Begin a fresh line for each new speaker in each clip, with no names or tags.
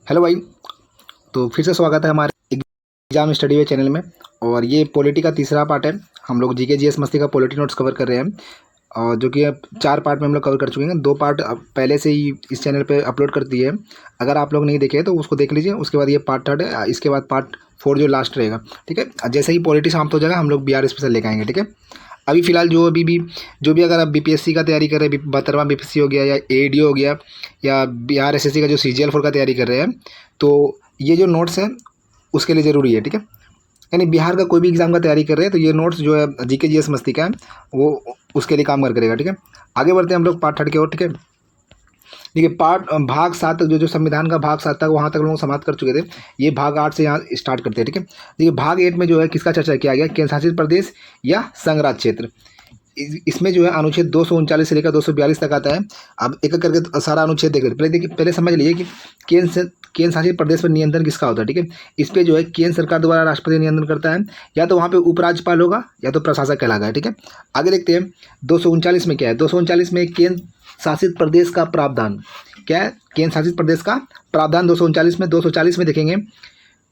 Hello भाई। तो फिर से स्वागत है हमारे एग्जाम स्टडी वे चैनल में। और ये पॉलिटी का तीसरा पार्ट है। हम लोग जीके जीएस मस्ती का पॉलिटी नोट्स कवर कर रहे हैं, और जो कि अब 4 पार्ट में हम लोग कवर कर चुके हैं। 2 पार्ट अब पहले से ही इस चैनल पे अपलोड कर दिए हैं। अगर आप लोग नहीं देखे तो उसको देख लीजिए। उसके बाद ये पार्ट 3 है, इसके बाद पार्ट 4 जो लास्ट रहेगा। ठीक है, जैसे ही पॉलिटी समाप्त हो जाएगा हम लोग बिहार स्पेशल लेकर आएंगे। ठीक है, अभी फ़िलहाल जो भी अगर आप बीपीएससी का तैयारी कर रहे हैं, 72वां बीपीएससी हो गया या एडीओ हो गया, या बिहार एसएससी का जो सीजीएल 4 का तैयारी कर रहे हैं, तो ये जो नोट्स हैं उसके लिए ज़रूरी है। ठीक है, यानी बिहार का कोई भी एग्ज़ाम का तैयारी कर रहे हैं तो ये नोट्स जो है जीके जीएस मस्ती का है वो उसके लिए काम करेगा। ठीक है, आगे बढ़ते हैं हम लोग पार्ट 3 की ओर। ठीक है, देखिए भाग 7 तक जो संविधान का भाग 7 तक वहाँ तक लोग समाप्त कर चुके थे। ये भाग 8 से यहाँ स्टार्ट करते हैं। ठीक है, देखिए भाग 8 में जो है किसका चर्चा किया गया, केंद्र शासित प्रदेश या संघ राज्य क्षेत्र। इसमें जो है अनुच्छेद 239 से लेकर 242 तक आता है। अब एक एक करके सारा अनुच्छेद देख लेते हैं। पहले समझ लीजिए कि केंद्र शासित प्रदेश पर नियंत्रण किसका होता है। ठीक है, इस पे जो है केंद्र सरकार द्वारा राष्ट्रपति नियंत्रण करता है, या तो वहाँ पे उपराज्यपाल होगा या तो प्रशासक कहलाएगा। ठीक है, आगे देखते हैं 239 में क्या है। 239 में केंद्र शासित प्रदेश का प्रावधान क्या है, केंद्र शासित प्रदेश का प्रावधान 239 में। 240 में देखेंगे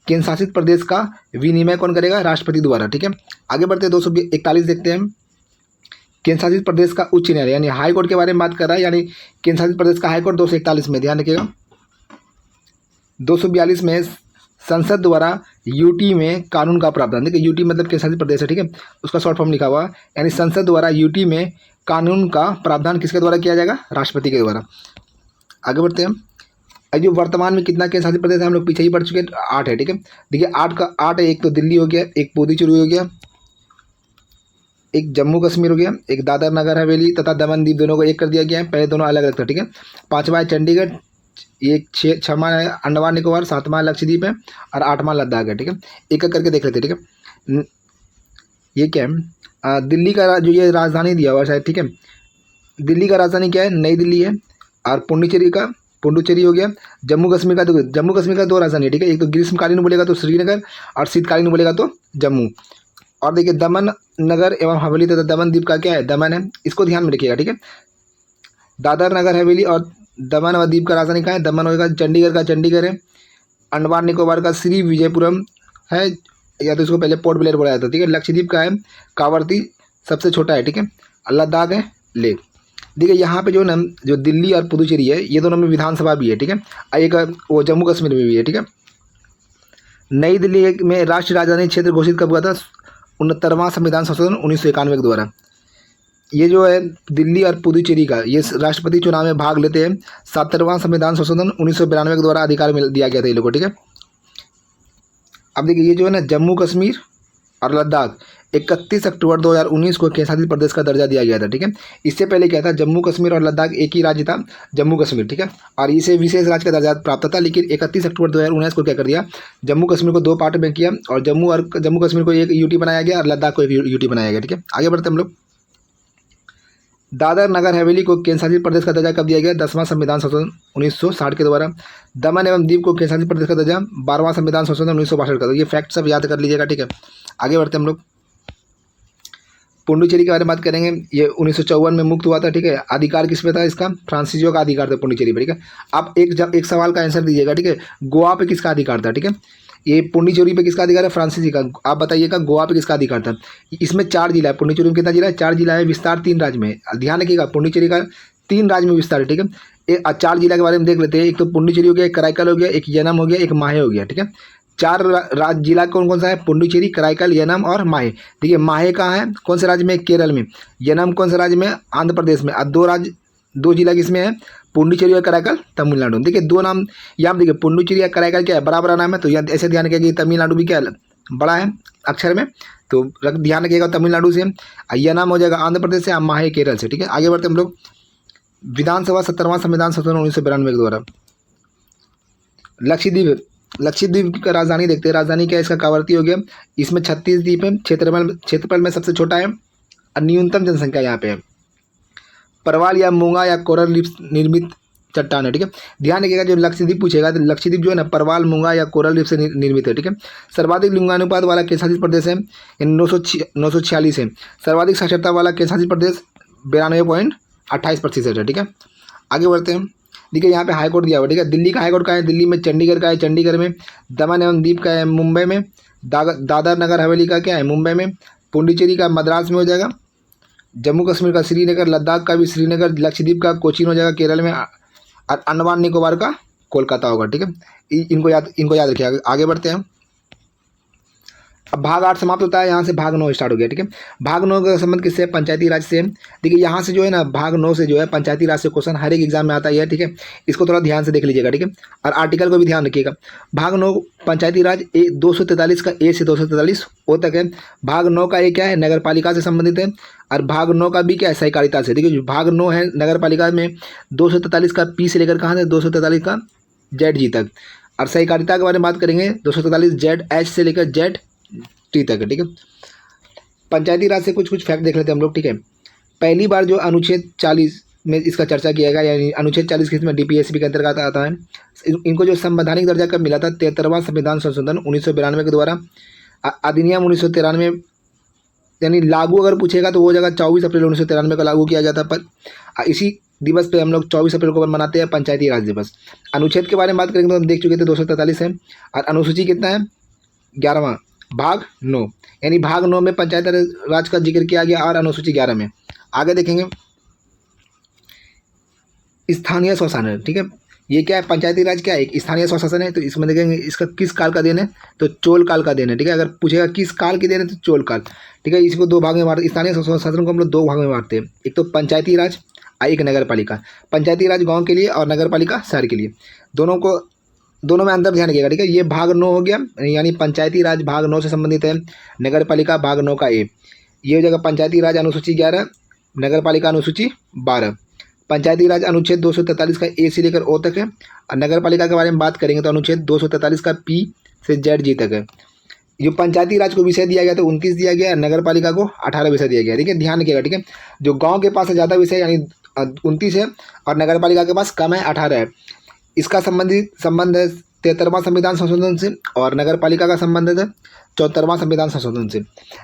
केंद्र शासित प्रदेश का विनिमय कौन करेगा, राष्ट्रपति द्वारा। ठीक है, आगे बढ़ते हैं 241 देखते हैं, केंद्र शासित प्रदेश का उच्च न्यायालय यानी हाई कोर्ट के बारे में बात कर रहा है, यानी केंद्र शासित प्रदेश का हाई कोर्ट 241 में। ध्यान रखिएगा 242 में संसद द्वारा यूटी में कानून का प्रावधान। देखिए यूटी मतलब केंद्र शासित प्रदेश है। ठीक है, उसका शॉर्ट फॉर्म लिखा हुआ, यानी संसद द्वारा यूटी में कानून का प्रावधान किसके द्वारा किया जाएगा, राष्ट्रपति के द्वारा। आगे बढ़ते हैं, अब जो वर्तमान में कितना केंद्र शासित प्रदेश है हम लोग पीछे ही पढ़ चुके हैं, 8 है। ठीक है, देखिए 8 है। एक तो दिल्ली हो गया, एक पुदुचेरी हो गया, एक जम्मू कश्मीर हो गया, एक दादर नगर हवेली तथा दमन दीव, दोनों को एक कर दिया गया है। पहले दोनों अलग अलग था। ठीक है, 5वां है चंडीगढ़, एक 6वां है अंडमान निकोबार, 7वां लक्षद्वीप है और 8वां लद्दाख है। ठीक है, एक एक करके देख लेते हैं। ठीक है, ये क्या है, दिल्ली का जो ये राजधानी दिया हुआ शायद। ठीक है, दिल्ली का राजधानी क्या है, नई दिल्ली है। और पुडुचेरी हो गया। जम्मू कश्मीर का 2 राजधानी है। ठीक है, एक तो ग्रीष्मकालीन बोलेगा तो श्रीनगर, और शीतकालीन बोलेगा तो जम्मू। और देखिए दमन नगर एवं हवेली तथा दमन द्वीप का क्या है, दमन है। इसको ध्यान में रखिएगा। ठीक है, दादर नगर हवेली और दमन व द्वीप का राजधानी कहाँ है, दमन होगा। चंडीगढ़ का चंडीगढ़ है। अंडमान निकोबार का श्री विजयपुरम है, या तो इसको पहले पोर्ट ब्लेयर बोला जाता है। ठीक है, लक्षद्वीप का है कावरती, सबसे छोटा है। ठीक है, लद्दाख है लेह। देखिए यहाँ पे जो ना जो दिल्ली और पुदुचेरी है ये दोनों में विधानसभा भी है। ठीक है, और एक वो जम्मू कश्मीर में भी है। ठीक है, नई दिल्ली में राष्ट्रीय राजधानी क्षेत्र घोषित कब हुआ था, 69वां संविधान संशोधन 1991 के द्वारा। ये जो है दिल्ली और पुदुचेरी का ये राष्ट्रपति चुनाव में भाग लेते हैं। 70वां संविधान संशोधन 1992 के द्वारा अधिकार दिया गया था ये लोगों को। ठीक है, अब देखिए ये जो है ना जम्मू कश्मीर और लद्दाख 31 अक्टूबर 2019 को केंद्र शासित प्रदेश का दर्जा दिया गया था। ठीक है, इससे पहले क्या था, जम्मू कश्मीर और लद्दाख एक ही राज्य था, जम्मू कश्मीर। ठीक है, और इसे विशेष राज्य का दर्जा प्राप्त था। लेकिन 31 अक्टूबर 2019 को क्या कर दिया, जम्मू कश्मीर को 2 पार्ट में किया, और जम्मू कश्मीर को एक यूटी बनाया गया और लद्दाख को एक यूटी बनाया गया। ठीक है, आगे बढ़ते हम लोग, दादर नगर हवेली को केंद्र शासित प्रदेश का दर्जा कब दिया गया, 10वां संविधान संशोधन 1960 के द्वारा। दमन एवं दीव को केंद्र शासित प्रदेश का दर्जा 12वां संविधान संशोधन 1962 का। तो ये फैक्ट सब याद कर लीजिएगा। ठीक है, आगे बढ़ते हम लोग, पुडुचेरी के बारे में बात करेंगे। ये 1954 में मुक्त हुआ था। ठीक है, अधिकार किस पे था इसका, फ्रांसीसियों का अधिकार था पुडुचेरी पर। ठीक है, आप एक सवाल का आंसर दीजिएगा। ठीक है, गोवा पे किसका अधिकार था। ठीक है, ये पुडुचेरी पे किसका अधिकार है, फ्रांसीसी का। आप बताइएगा गोवा पे किसका अधिकार था। इसमें 4 जिला है, पुडुचेरी में कितना जिला है, 4 जिला है, विस्तार 3 राज्य में। ध्यान रखिएगा पुडुचेरी का 3 राज्य में विस्तार है। ठीक है, 4 जिला के बारे में देख लेते हैं। एक तो पुडुचेरी हो गया, एक कराईकल हो गया, एक यनम हो गया, एक माहे हो गया। ठीक है, 4 राज्य जिला कौन कौन सा है, पुडुचेरी, कराईकल, यनम और माहे। देखिए माहे कहाँ है, कौन से राज्य में, केरल में। यनम कौन से राज्य में, आंध्र प्रदेश में। और 2 जिला किसमें है, पुडुचेरी और कराईकल तमिलनाडु। देखिए 2 नाम यहाँ देखिए, पुडुचेरी या कराईकल क्या है, बड़ा बड़ा नाम है, तो ऐसे ध्यान रखिएगा कि तमिलनाडु भी क्या है, बड़ा है अक्षर में, तो ध्यान रखिएगा तमिलनाडु से। यनम हो जाएगा आंध्र प्रदेश से, और माहे केरल से। ठीक है, आगे बढ़ते हम लोग, विधानसभा 70वां संविधान संशोधन 1992 के द्वारा। लक्षद्वीप का राजधानी देखते हैं, राजधानी क्या है इसका, कावरती हो गया। इसमें 36 द्वीप है, क्षेत्रफल में सबसे छोटा है और न्यूनतम जनसंख्या यहाँ पे है। परवाल या मूंगा या कोरल लीफ निर्मित चट्टान है। ठीक है, ध्यान रखिएगा जो लक्षद्वीप पूछेगा तो लक्षद्वीप जो है ना परवाल, मूंगा या कोरल लीफ से निर्मित है। ठीक है, सर्वाधिक लिंगानुपात वाला केंद्र शासित प्रदेश है, 946 है। सर्वाधिक साक्षरता वाला केंद्र शासित प्रदेश 92.28% है। ठीक है, आगे बढ़ते हैं, देखिए यहाँ पे हाई कोर्ट दिया हुआ, ठीक है। दिल्ली का हाई कोर्ट का है, दिल्ली में। चंडीगढ़ का है, चंडीगढ़ में। दमन एवं दीप का है, मुंबई में। दादर नगर हवेली का क्या है, मुंबई में। पुडुचेरी का मद्रास में हो जाएगा। जम्मू कश्मीर का श्रीनगर, लद्दाख का भी श्रीनगर, लक्षद्वीप का कोचीन हो जाएगा केरल में, और अंडमान निकोबार का कोलकाता होगा, ठीक है। इनको याद रखिए। आगे बढ़ते हैं। अब भाग 8 समाप्त होता है, यहाँ से भाग 9 स्टार्ट हो गया, ठीक है। भाग 9 का संबंध किससे है, पंचायती राज से। देखिए यहाँ से जो है ना, भाग 9 से जो है पंचायती राज से क्वेश्चन हर एक एग्जाम में आता है, ठीक है। इसको थोड़ा ध्यान से देख लीजिएगा, ठीक है। और आर्टिकल को भी ध्यान रखिएगा। भाग 9 पंचायती राज 243 का ए से 243 ओ तक है। भाग 9 का ए क्या है, नगर पालिका से संबंधित है। और भाग 9 का बी क्या है, सहकारिता से। देखिए भाग 9 है नगर पालिका में 243 का पी से लेकर कहाँ से, 243 का जेड जी तक। और सहकारिता के बारे में बात करेंगे 243 जेड एच से लेकर जेड टी तक है, ठीक है। पंचायती राज से कुछ फैक्ट देख लेते हैं हम लोग, ठीक है। पहली बार जो अनुच्छेद 40 में इसका चर्चा किया गया, यानी अनुच्छेद 40 किसमें, डीपीएसपी के अंतर्गत आता है। इनको जो संवैधानिक दर्जा कब मिला था, 73वां संविधान संशोधन 1992 के द्वारा। अधिनियम 1993, यानी लागू अगर पूछेगा तो वो जगह 24 अप्रैल 1993 को लागू किया जाता। पर इसी दिवस पे हम लोग 24 अप्रैल को मनाते हैं पंचायती राज दिवस। अनुच्छेद के बारे में बात करेंगे तो हम देख चुके थे 243 है। और अनुसूची कितना है, 11वां, भाग 9, यानी भाग 9 में पंचायत राज का जिक्र किया गया और अनुसूची 11 में। आगे देखेंगे स्थानीय स्वशासन, ठीक है। ये क्या है, पंचायती राज क्या है, एक स्थानीय स्वशासन है। तो इसमें देखेंगे इसका किस काल का देन है, तो चोल काल का देन है, ठीक है। अगर पूछेगा किस काल की देन है तो चोल काल, ठीक है। इसको दो भाग में बांटते, स्थानीय स्वशासन को हम लोग 2 भाग में बांटते हैं, एक तो पंचायती राज और एक नगर पालिका। पंचायती राज गाँव के लिए और नगर पालिका शहर के लिए, दोनों में अंदर ध्यान रखिएगा, ठीक है। ये भाग 9 हो गया, यानी पंचायती राज भाग 9 से संबंधित है। नगर पालिका भाग 9 का ए, ये हो जाएगा पंचायती राज अनुसूची 11, नगर पालिका अनुसूची 12। पंचायती राज अनुच्छेद 243 का ए से लेकर ओ तक है। और नगर पालिका के बारे में बात करेंगे तो अनुच्छेद 243 का पी से जेड जी तक है। जो पंचायती राज को विषय दिया गया तो 29 दिया गया, नगर पालिका को 18 विषय दिया गया, ठीक है। ध्यान रखिएगा, ठीक है। जो गाँव के पास ज़्यादा विषय यानी 29 है, और नगर पालिका के पास कम है, 18 है। इसका संबंध है 73वां संविधान संशोधन से, और नगर पालिका का संबंध है 74वां संविधान संशोधन से।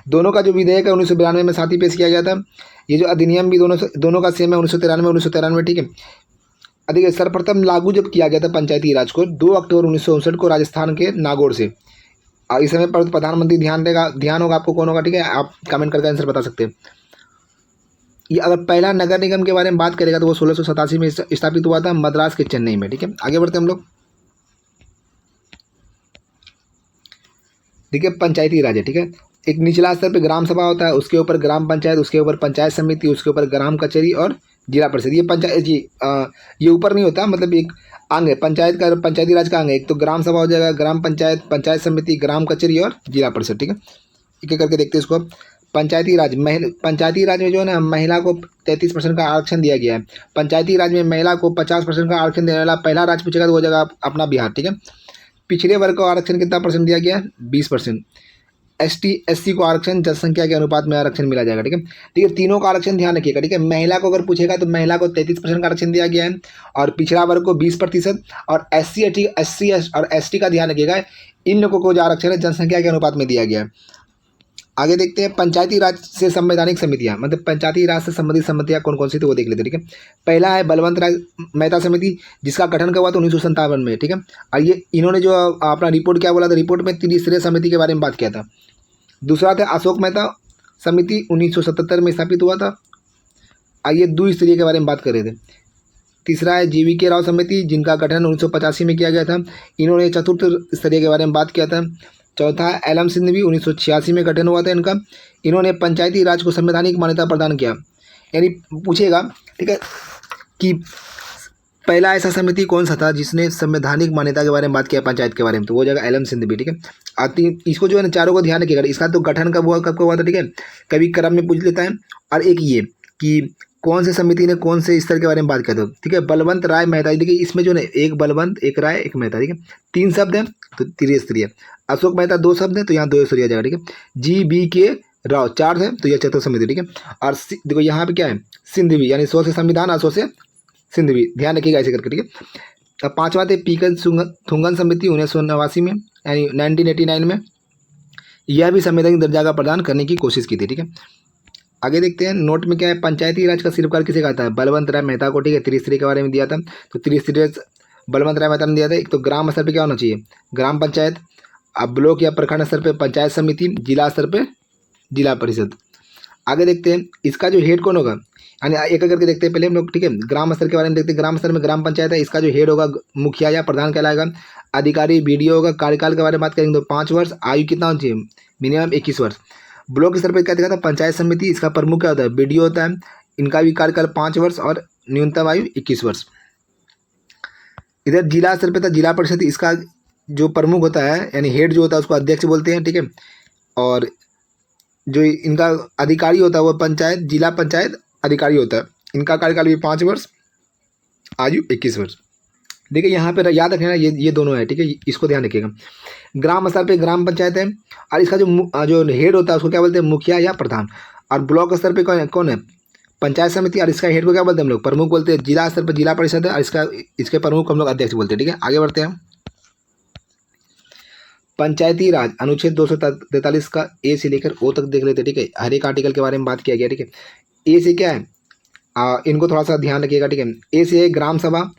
दोनों का जो विधेयक है 1992 में साथ ही पेश किया गया था। ये जो अधिनियम भी दोनों का सेम है, 1993, ठीक है। देखिए सर्वप्रथम लागू जब किया गया था पंचायती राज को 2 अक्टूबर 1959 को राजस्थान के नागौर से। इस समय पर प्रधानमंत्री ध्यान होगा आपको कौन होगा, ठीक है। आप कमेंट करके आंसर बता सकते हैं। ये अगर पहला नगर निगम के बारे में बात करेगा तो वो 1687 में स्थापित हुआ था मद्रास के चेन्नई में, ठीक है। आगे बढ़ते हम लोग। देखिए पंचायती राज है, ठीक है। एक निचला स्तर पे ग्राम सभा होता है, उसके ऊपर ग्राम पंचायत, उसके ऊपर पंचायत समिति, उसके ऊपर ग्राम कचहरी और जिला परिषद। ये पंचायत जी ये ऊपर नहीं होता, मतलब एक अंग है पंचायती राज का अंग है। एक तो ग्राम सभा हो जाएगा, ग्राम पंचायत, पंचायत समिति, ग्राम कचहरी और जिला परिषद, ठीक है। एक एक करके देखते हैं इसको। पंचायती राज में जो है ना, महिला को 33% का आरक्षण दिया गया है। पंचायती राज में महिला को 50% का आरक्षण देने वाला पहला राज्य पूछेगा तो वो जगह अपना बिहार, ठीक है। पिछड़े वर्ग को आरक्षण कितना परसेंट दिया गया है, 20%। ST/SC को आरक्षण जनसंख्या के अनुपात में आरक्षण मिला जाएगा, ठीक है। ठीक है, तीनों का आरक्षण ध्यान रखिएगा, ठीक है। महिला को अगर पूछेगा तो महिला को 33% का आरक्षण दिया गया है, और पिछड़ा वर्ग को 20%, और SC और ST का ध्यान रखिएगा, इन लोगों को जो आरक्षण है जनसंख्या के अनुपात में दिया गया है। आगे देखते हैं पंचायती राज से संवैधानिक समितियां, मतलब पंचायती राज से संबंधित समितियां कौन कौन सी थी वो देख लेते हैं, ठीक है। पहला है बलवंत राय मेहता समिति, जिसका गठन कब हुआ था 1957 में, ठीक है। और ये इन्होंने जो अपना रिपोर्ट क्या बोला था, रिपोर्ट में त्रिस्तरीय समिति के बारे में बात किया था। दूसरा था अशोक मेहता समिति, 1977 में स्थापित हुआ था। आइए द्विस्तरीय के बारे में बात कर रहे थे। तीसरा है GVK राव समिति, जिनका गठन 1985 में किया गया था। इन्होंने चतुर्थ स्तरीय के बारे में बात किया था। चौथा LM सिंघवी, 1986 में गठन हुआ था इनका। इन्होंने पंचायती राज को संवैधानिक मान्यता प्रदान किया। यानी पूछेगा, ठीक है, कि पहला ऐसा समिति कौन सा था जिसने संवैधानिक मान्यता के बारे में बात किया पंचायत के बारे में, तो वो जगह LM सिंघवी, ठीक है। इसको जो है ना चारों को ध्यान रखिएगा। इसका तो गठन कब हुआ था, ठीक है, कभी क्रम में पूछ लेता है। और एक ये कि कौन से समिति ने कौन से स्तर के बारे में बात किया था, ठीक है। बलवंत राय मेहता, देखिए इसमें जो है एक बलवंत, एक राय, एक मेहता, ठीक है। 3 शब्द हैं तो त्रिस्तरीय। अशोक मेहता 2 शब्द हैं तो यहाँ 2 स्तरीय आ जाएगा, ठीक है। GVK राव 4 है तो यह चतुर्थ समिति, ठीक है। और देखो यहाँ पे क्या है, सिंधवी, यानी 100 से संविधान और 100 से सिंधवी, ध्यान रखिएगा ऐसे करके, ठीक है। अब पांचवा थे पीकन थुंगन समिति, 1989 में, यानी 1989 में। यह भी संवैधानिक दर्जा का प्रदान करने की कोशिश की थी, ठीक है। आगे देखते हैं नोट में क्या है, पंचायती राज का शिल्पकार किसे कहा था, बलवंत राय मेहता को, ठीक है। त्रिस्तरीय के बारे में दिया था, तो त्रिस्तरीय बलवंत राय मेहता ने दिया था। एक तो ग्राम स्तर पे क्या होना चाहिए, ग्राम पंचायत, अब ब्लॉक या प्रखंड स्तर पे पंचायत समिति, जिला स्तर पे जिला परिषद। आगे देखते हैं इसका जो हेड कौन होगा, यानी एक एक करके देखते हैं पहले हम लोग, ठीक है। ग्राम स्तर के बारे में देखते हैं, ग्राम स्तर में ग्राम पंचायत है, इसका जो हेड होगा मुखिया या प्रधान कहलाएगा। अधिकारी बीडीओ होगा। कार्यकाल के बारे में बात करेंगे तो 5 वर्ष, आयु कितना होना चाहिए, मिनिमम 21 वर्ष। ब्लॉक स्तर पर क्या देखा था, पंचायत समिति, इसका प्रमुख क्या होता है, बीडीओ होता है, इनका भी कार्यकाल 5 वर्ष और न्यूनतम आयु 21 वर्ष। इधर जिला स्तर पर था जिला परिषद, इसका जो प्रमुख होता है यानी हेड जो होता है उसको अध्यक्ष बोलते हैं, ठीक है। और जो इनका अधिकारी होता है वो पंचायत जिला पंचायत अधिकारी होता है, इनका कार्यकाल भी 5 वर्ष, आयु 21 वर्ष। देखिए यहाँ पे याद रखना ये दोनों है, ठीक है, इसको ध्यान रखिएगा। ग्राम स्तर पे ग्राम पंचायत है और इसका जो हेड होता है उसको क्या बोलते हैं, मुखिया या प्रधान। और ब्लॉक स्तर पे कौन है, पंचायत समिति, और इसका हेड को क्या बोलते हैं हम लोग, प्रमुख बोलते हैं। जिला स्तर पर जिला परिषद है और इसके प्रमुख हम लोग अध्यक्ष बोलते हैं, ठीक है। आगे बढ़ते हैं। पंचायती राज अनुच्छेद 243 का ए से लेकर ओ तक देख लेते हैं, ठीक है। हर एक आर्टिकल के बारे में बात किया गया, ठीक है। ए से क्या है, इनको थोड़ा सा ध्यान रखिएगा, ठीक है। ए से है ग्राम सभा,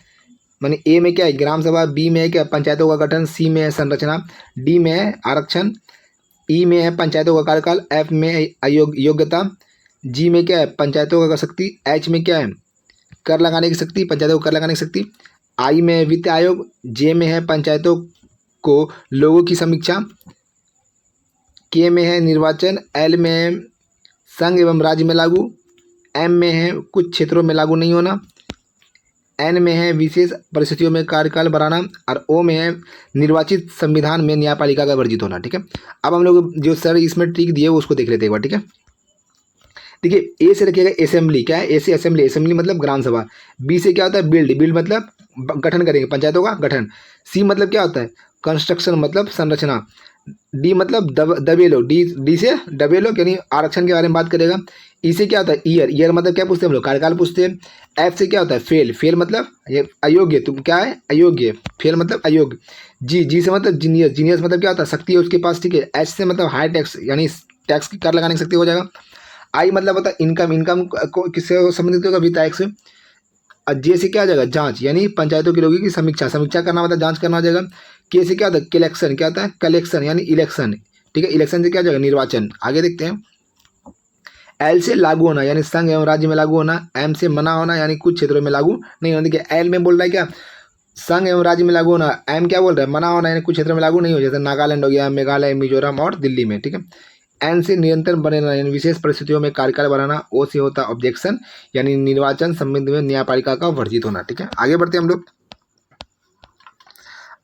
माने ए में क्या है, ग्राम सभा। बी में है क्या, पंचायतों का गठन। सी में है संरचना। डी में है आरक्षण। ई में है पंचायतों का कार्यकाल। एफ में है योग्यता। जी में क्या है, पंचायतों का शक्ति। एच में क्या है, कर लगाने की शक्ति, पंचायतों को कर लगाने की शक्ति। आई में है वित्त आयोग। जे में है पंचायतों को लोगों की समीक्षा। के में है निर्वाचन। एल में है संघ एवं राज्य में लागू। एम में है कुछ क्षेत्रों में लागू नहीं होना। एन में है विशेष परिस्थितियों में कार्यकाल बढ़ाना। और ओ में है निर्वाचित संविधान में न्यायपालिका का वर्जित होना, ठीक है। अब हम लोग जो सर इसमें ट्रिक दिए उसको देख लेते हैं एक बार, ठीक है। देखिए ए से रखिएगा असेंबली, क्या है, ए से असेंबली, असेंबली मतलब ग्राम सभा। बी से क्या होता है, बिल्ड, बिल्ड मतलब गठन करेंगे, पंचायतों का गठन। सी मतलब क्या होता है, कंस्ट्रक्शन मतलब संरचना। डी मतलब दबेलो, डी से दबेलो यानी आरक्षण के बारे में बात करेगा। ई से क्या होता है, ईयर, ईयर मतलब क्या पूछते हैं हम लोग, कार्यकाल पूछते हैं। एफ से क्या होता है, फेल, फेल मतलब ये अयोग्य, तुम क्या है, अयोग्य, फेल मतलब अयोग्य। जी से मतलब जीनियस, जीनियस मतलब क्या होता है, शक्ति है उसके पास, ठीक है। एच से मतलब हाई टैक्स यानी टैक्स की कर लगाने की शक्ति हो जाएगा। आई मतलब होता है इनकम, इनकम को किससे संबंधित होगा, वित्त आयोग से। और जे से क्या आ जाएगा, जांच, यानी पंचायतों की लोगों की समीक्षा, समीक्षा करना मतलब जांच करना हो जाएगा। के से क्या होता है, कलेक्शन, क्या होता है, कलेक्शन यानी इलेक्शन, ठीक है। इलेक्शन से क्या हो जाएगा, निर्वाचन। आगे देखते हैं। एल से लागू होना यानी संघ एवं राज्य में लागू होना। एम से मना होना यानी कुछ क्षेत्रों में लागू नहीं होना। देखिए एल में बोल रहा है क्या, संघ एवं राज्य में लागू होना। एम क्या बोल रहा है, मना होना यानी कुछ क्षेत्रों में लागू नहीं हो, जैसे नागालैंड हो गया, मेघालय, मिजोरम और दिल्ली में, ठीक है। एन से निरंतर बने रहना यानी विशेष परिस्थितियों में कार्यकाल बढ़ाना। ओ से होता ऑब्जेक्शन यानी निर्वाचन संबंध में न्यायपालिका का वर्जित होना, ठीक है। आगे बढ़ते हैं हम लोग।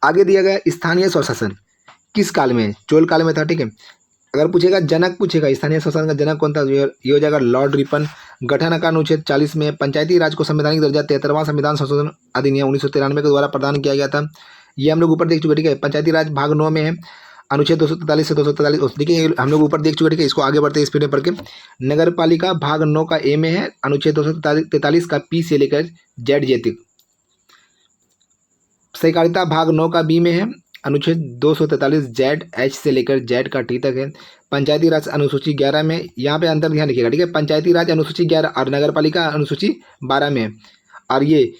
आगे दिया गया स्थानीय स्वशासन किस काल में, चोल काल में था, ठीक है। अगर पूछेगा जनक, पूछेगा स्थानीय स्वशासन का जनक कौन था, ये हो जाएगा लॉर्ड रिपन। गठन का अनुच्छेद 40 में पंचायती राज को संवैधानिक दर्जा 73वां संविधान संशोधन अधिनियम 1993 के द्वारा प्रदान किया गया था। ये हम लोग ऊपर देख चुके, ठीक है। पंचायती राज भाग 9 में है, अनुच्छेद 243 से 243, देखिए हम लोग ऊपर देख चुके, ठीक है। इसको आगे बढ़ते हैं स्पीड में पढ़ के। नगर पालिका भाग 9 का ए में है, अनुच्छेद 243 का पी से लेकर जेड जे तक। सहकारिता भाग 9 का बी में है, अनुच्छेद 243 जेड एच से लेकर जेड का टी तक है। पंचायती राज अनुसूची 11 में, यहाँ पे अंतर ध्यान रखिएगा, ठीक है। पंचायती राज अनुसूची 11 और नगर पालिका अनुसूची 12 में है। और ये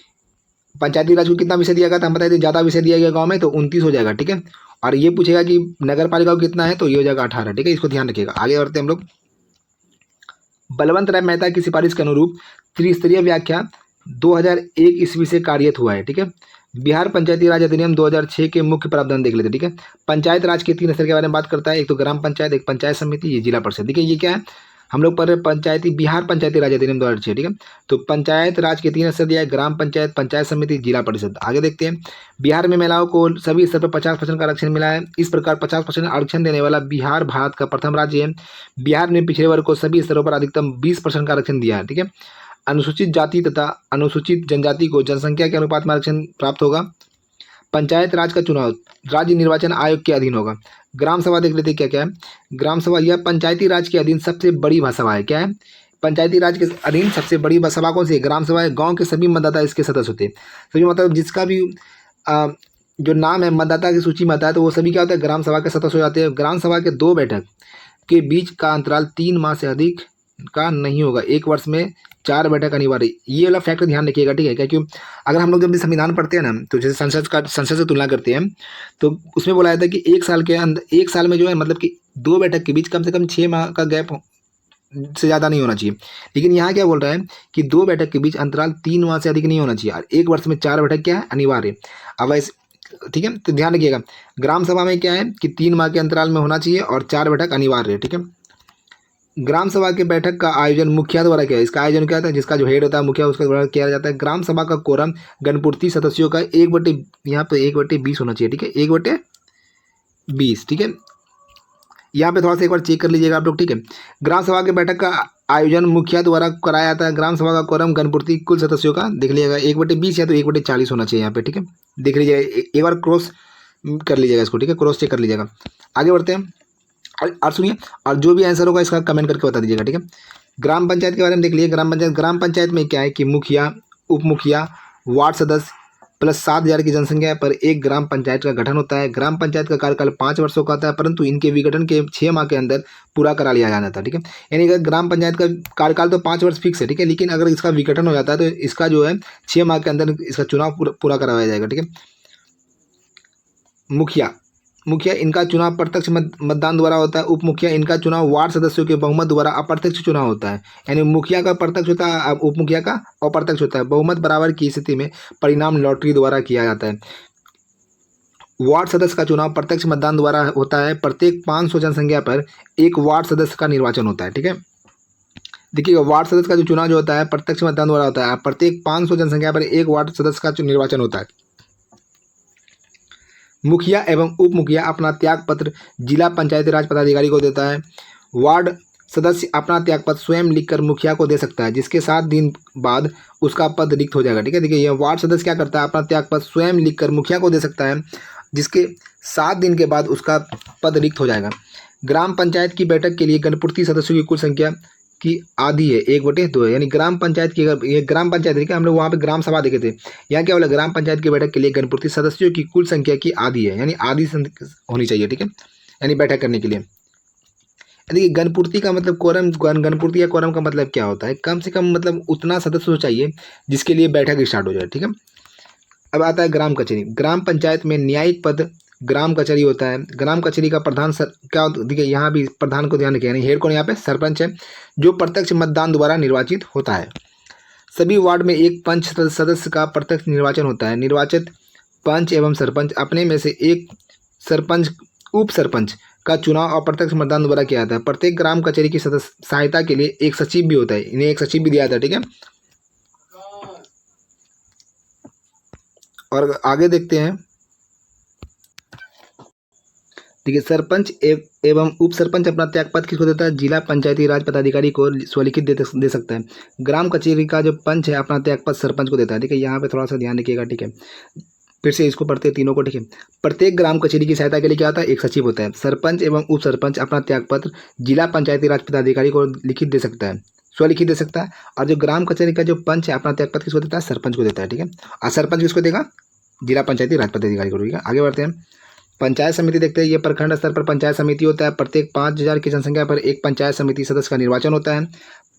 पंचायती राज को कितना विषय दिया गया था, हम बताए थे ज़्यादा विषय दिया गया गाँव में, तो 29 हो जाएगा, ठीक है। और ये पूछेगा कि नगर पालिका को कितना है, तो ये हो जाएगा 18, ठीक है। इसको ध्यान रखिएगा। आगे बढ़ते हैं हम लोग। बलवंत राय मेहता की सिफारिश के अनुरूप त्रिस्तरीय व्याख्या 2001 ईस्वी से कार्यरत हुआ है, ठीक है। बिहार पंचायती राज अधिनियम 2006 के मुख्य प्रावधान देख लेते हैं, ठीक है। पंचायत राज के 3 स्तर के बारे में बात करता है, एक तो ग्राम पंचायत, एक पंचायत समिति, ये जिला परिषद। देखिए ये क्या है, हम लोग पढ़ रहे बिहार पंचायती राज अधिनियम 2006, ठीक है। तो पंचायत राज के 3 स्तर दिया है, ग्राम पंचायत, पंचायत समिति, जिला परिषद। आगे देखते हैं। बिहार में महिलाओं को सभी स्तर पर 50% का आरक्षण मिला है। इस प्रकार 50% आरक्षण देने वाला बिहार भारत का प्रथम राज्य है। बिहार ने पिछड़े वर्ग को सभी स्तरों पर अधिकतम 20% का आरक्षण दिया है, ठीक है। अनुसूचित जाति तथा अनुसूचित जनजाति को जनसंख्या के अनुपात में आरक्षण प्राप्त होगा। पंचायत राज का चुनाव राज्य निर्वाचन आयोग के अधीन होगा। ग्राम सभा देख लेते क्या क्या है। ग्राम सभा यह पंचायती राज के अधीन सबसे बड़ी सभा है, क्या है, पंचायती राज के अधीन सबसे बड़ी सभा कौन सी है, ग्राम सभा है। गांव के सभी मतदाता इसके सदस्य होते हैं, सभी मतलब जिसका भी जो नाम है मतदाता की सूची में आता है, तो वो सभी क्या होता है, ग्राम सभा के सदस्य हो जाते हैं। ग्राम सभा के 2 बैठक के बीच का अंतराल 3 माह से अधिक का नहीं होगा, 1 वर्ष में 4 बैठक अनिवार्य। ये वाला फैक्ट ध्यान रखिएगा, ठीक है। क्या क्यों, अगर हम लोग जब भी संविधान पढ़ते हैं ना, तो जैसे संसद से तुलना करते हैं, तो उसमें बोला जाता है कि 1 साल के अंदर, 1 साल में जो है मतलब कि 2 बैठक के बीच कम से कम 6 माह का गैप से ज़्यादा नहीं होना चाहिए। लेकिन यहाँ क्या बोल रहा है कि 2 बैठक के बीच अंतराल 3 माह से अधिक नहीं होना चाहिए, और 1 वर्ष में 4 बैठक क्या है, अनिवार्य। अब ऐसे, ठीक है, तो ध्यान रखिएगा, ग्राम सभा में क्या है कि 3 माह के अंतराल में होना चाहिए और 4 बैठक अनिवार्य है, ठीक है। ग्राम सभा के बैठक का आयोजन मुखिया द्वारा किया है। इसका आयोजन क्या होता है, जिसका जो हेड होता है मुखिया, उसके द्वारा किया जाता है। ग्राम सभा का कोरम गणपूर्ति सदस्यों का 1/, यहाँ पे 1/20 होना चाहिए, ठीक है, 1/20, ठीक है। यहाँ पे थोड़ा सा एक बार चेक कर लीजिएगा आप लोग, ठीक है। ग्राम सभा के बैठक का आयोजन मुखिया द्वारा कराया जाता है। ग्राम सभा का कोरम गणपूर्ति कुल सदस्यों का देख लीजिएगा 1/20 या तो 1/40 होना चाहिए यहाँ पे, ठीक है। देख लीजिएगा, एक बार क्रॉस कर लीजिएगा इसको, ठीक है, क्रॉस चेक कर लीजिएगा। आगे बढ़ते हैं, और सुनिए, और जो भी आंसर होगा इसका कमेंट करके बता दीजिएगा, ठीक है। ग्राम पंचायत के बारे में देख लीजिए। ग्राम पंचायत में क्या है कि मुखिया, उप मुखिया, वार्ड सदस्य प्लस 7,000 की जनसंख्या पर एक ग्राम पंचायत का गठन होता है। ग्राम पंचायत का कार्यकाल 5 वर्षों का होता है, परंतु इनके विघटन के 6 माह के अंदर पूरा करा लिया जाना था, ठीक है। यानी कि ग्राम पंचायत का कार्यकाल तो 5 वर्ष फिक्स है, ठीक है, लेकिन अगर इसका विघटन हो जाता है तो इसका जो है 6 माह के अंदर इसका चुनाव पूरा करवाया जाएगा, ठीक है। मुखिया इनका चुनाव प्रत्यक्ष मतदान द्वारा होता है। उप मुखिया इनका चुनाव वार्ड सदस्यों के बहुमत द्वारा अप्रत्यक्ष चुनाव होता है। यानी मुखिया का प्रत्यक्ष होता है, उप मुखिया का अप्रत्यक्ष होता है। बहुमत बराबर की स्थिति में परिणाम लॉटरी द्वारा किया जाता है। वार्ड सदस्य का चुनाव प्रत्यक्ष मतदान द्वारा होता है। प्रत्येक 500 जनसंख्या पर एक वार्ड सदस्य का निर्वाचन होता है, ठीक है। देखिएगा, वार्ड सदस्य का जो चुनाव जो होता है प्रत्यक्ष मतदान द्वारा होता है। प्रत्येक 500 जनसंख्या पर एक वार्ड सदस्य का निर्वाचन होता है। मुखिया एवं उप मुखिया अपना त्याग पत्र जिला पंचायती राज पदाधिकारी को देता है। वार्ड सदस्य अपना त्याग पत्र स्वयं लिखकर मुखिया को दे सकता है, जिसके 7 दिन बाद उसका पद रिक्त हो जाएगा, ठीक है। देखिए, यह वार्ड सदस्य क्या करता है, अपना त्याग पत्र स्वयं लिखकर मुखिया को दे सकता है, जिसके 7 दिन के बाद उसका पद रिक्त हो जाएगा। ग्राम पंचायत की बैठक के लिए गणपूर्ति सदस्यों की कुल संख्या की आधी है, 1/2 है। यानी ग्राम पंचायत की, अगर ये ग्राम पंचायत देखिए, हम लोग वहाँ पे ग्राम सभा देखे थे, यहाँ क्या बोला, ग्राम पंचायत की बैठक के लिए गणपूर्ति सदस्यों की कुल संख्या की आधी है, यानी आधी होनी चाहिए, ठीक है, यानी बैठक करने के लिए। देखिए, गणपूर्ति का मतलब कोरम, गणपूर्ति या कोरम का मतलब क्या होता है, कम से कम मतलब उतना सदस्य चाहिए जिसके लिए बैठक स्टार्ट हो जाए, ठीक है। अब आता है ग्राम कचहरी। ग्राम पंचायत में न्यायिक पद ग्राम कचहरी होता है। ग्राम कचहरी का प्रधान क्या देखिए, यहाँ भी प्रधान को ध्यान रखिए, यानी हेड कौन, यहाँ पे सरपंच है, जो प्रत्यक्ष मतदान द्वारा निर्वाचित होता है। सभी वार्ड में एक पंच सदस्य का प्रत्यक्ष निर्वाचन होता है। निर्वाचित पंच एवं सरपंच अपने में से एक सरपंच, उप सरपंच का चुनाव अप्रत्यक्ष मतदान द्वारा किया जाता है। प्रत्येक ग्राम कचहरी की सदस्य सहायता के लिए एक सचिव भी होता है, इन्हें एक सचिव भी दिया जाता है, ठीक है। और आगे देखते हैं, देखिए, सरपंच एवं उप सरपंच अपना त्यागपत्र किसको देता है, जिला पंचायती राज पदाधिकारी को स्वलिखित दे सकता है। ग्राम कचहरी का जो पंच है अपना त्यागपत्र सरपंच को देता है। देखिए, यहाँ पे थोड़ा सा ध्यान रखिएगा, ठीक है, फिर से इसको पढ़ते हैं तीनों को, ठीक है। प्रत्येक ग्राम कचहरी की सहायता के लिए क्या होता है, एक सचिव होता है। सरपंच एवं उप सरपंच अपना त्यागपत्र जिला पंचायती राज पदाधिकारी को लिखित दे सकता है, स्वलिखित दे सकता है। और जो ग्राम कचहरी का जो पंच है अपना त्यागपत्र किसको देता है, सरपंच को देता है, ठीक है। और सरपंच किसको देगा, जिला पंचायती राज पदाधिकारी को, ठीक है। आगे बढ़ते हैं, पंचायत समिति देखते हैं। ये प्रखंड स्तर पर पंचायत समिति होता है। प्रत्येक 5,000 की जनसंख्या पर एक पंचायत समिति सदस्य का निर्वाचन होता है।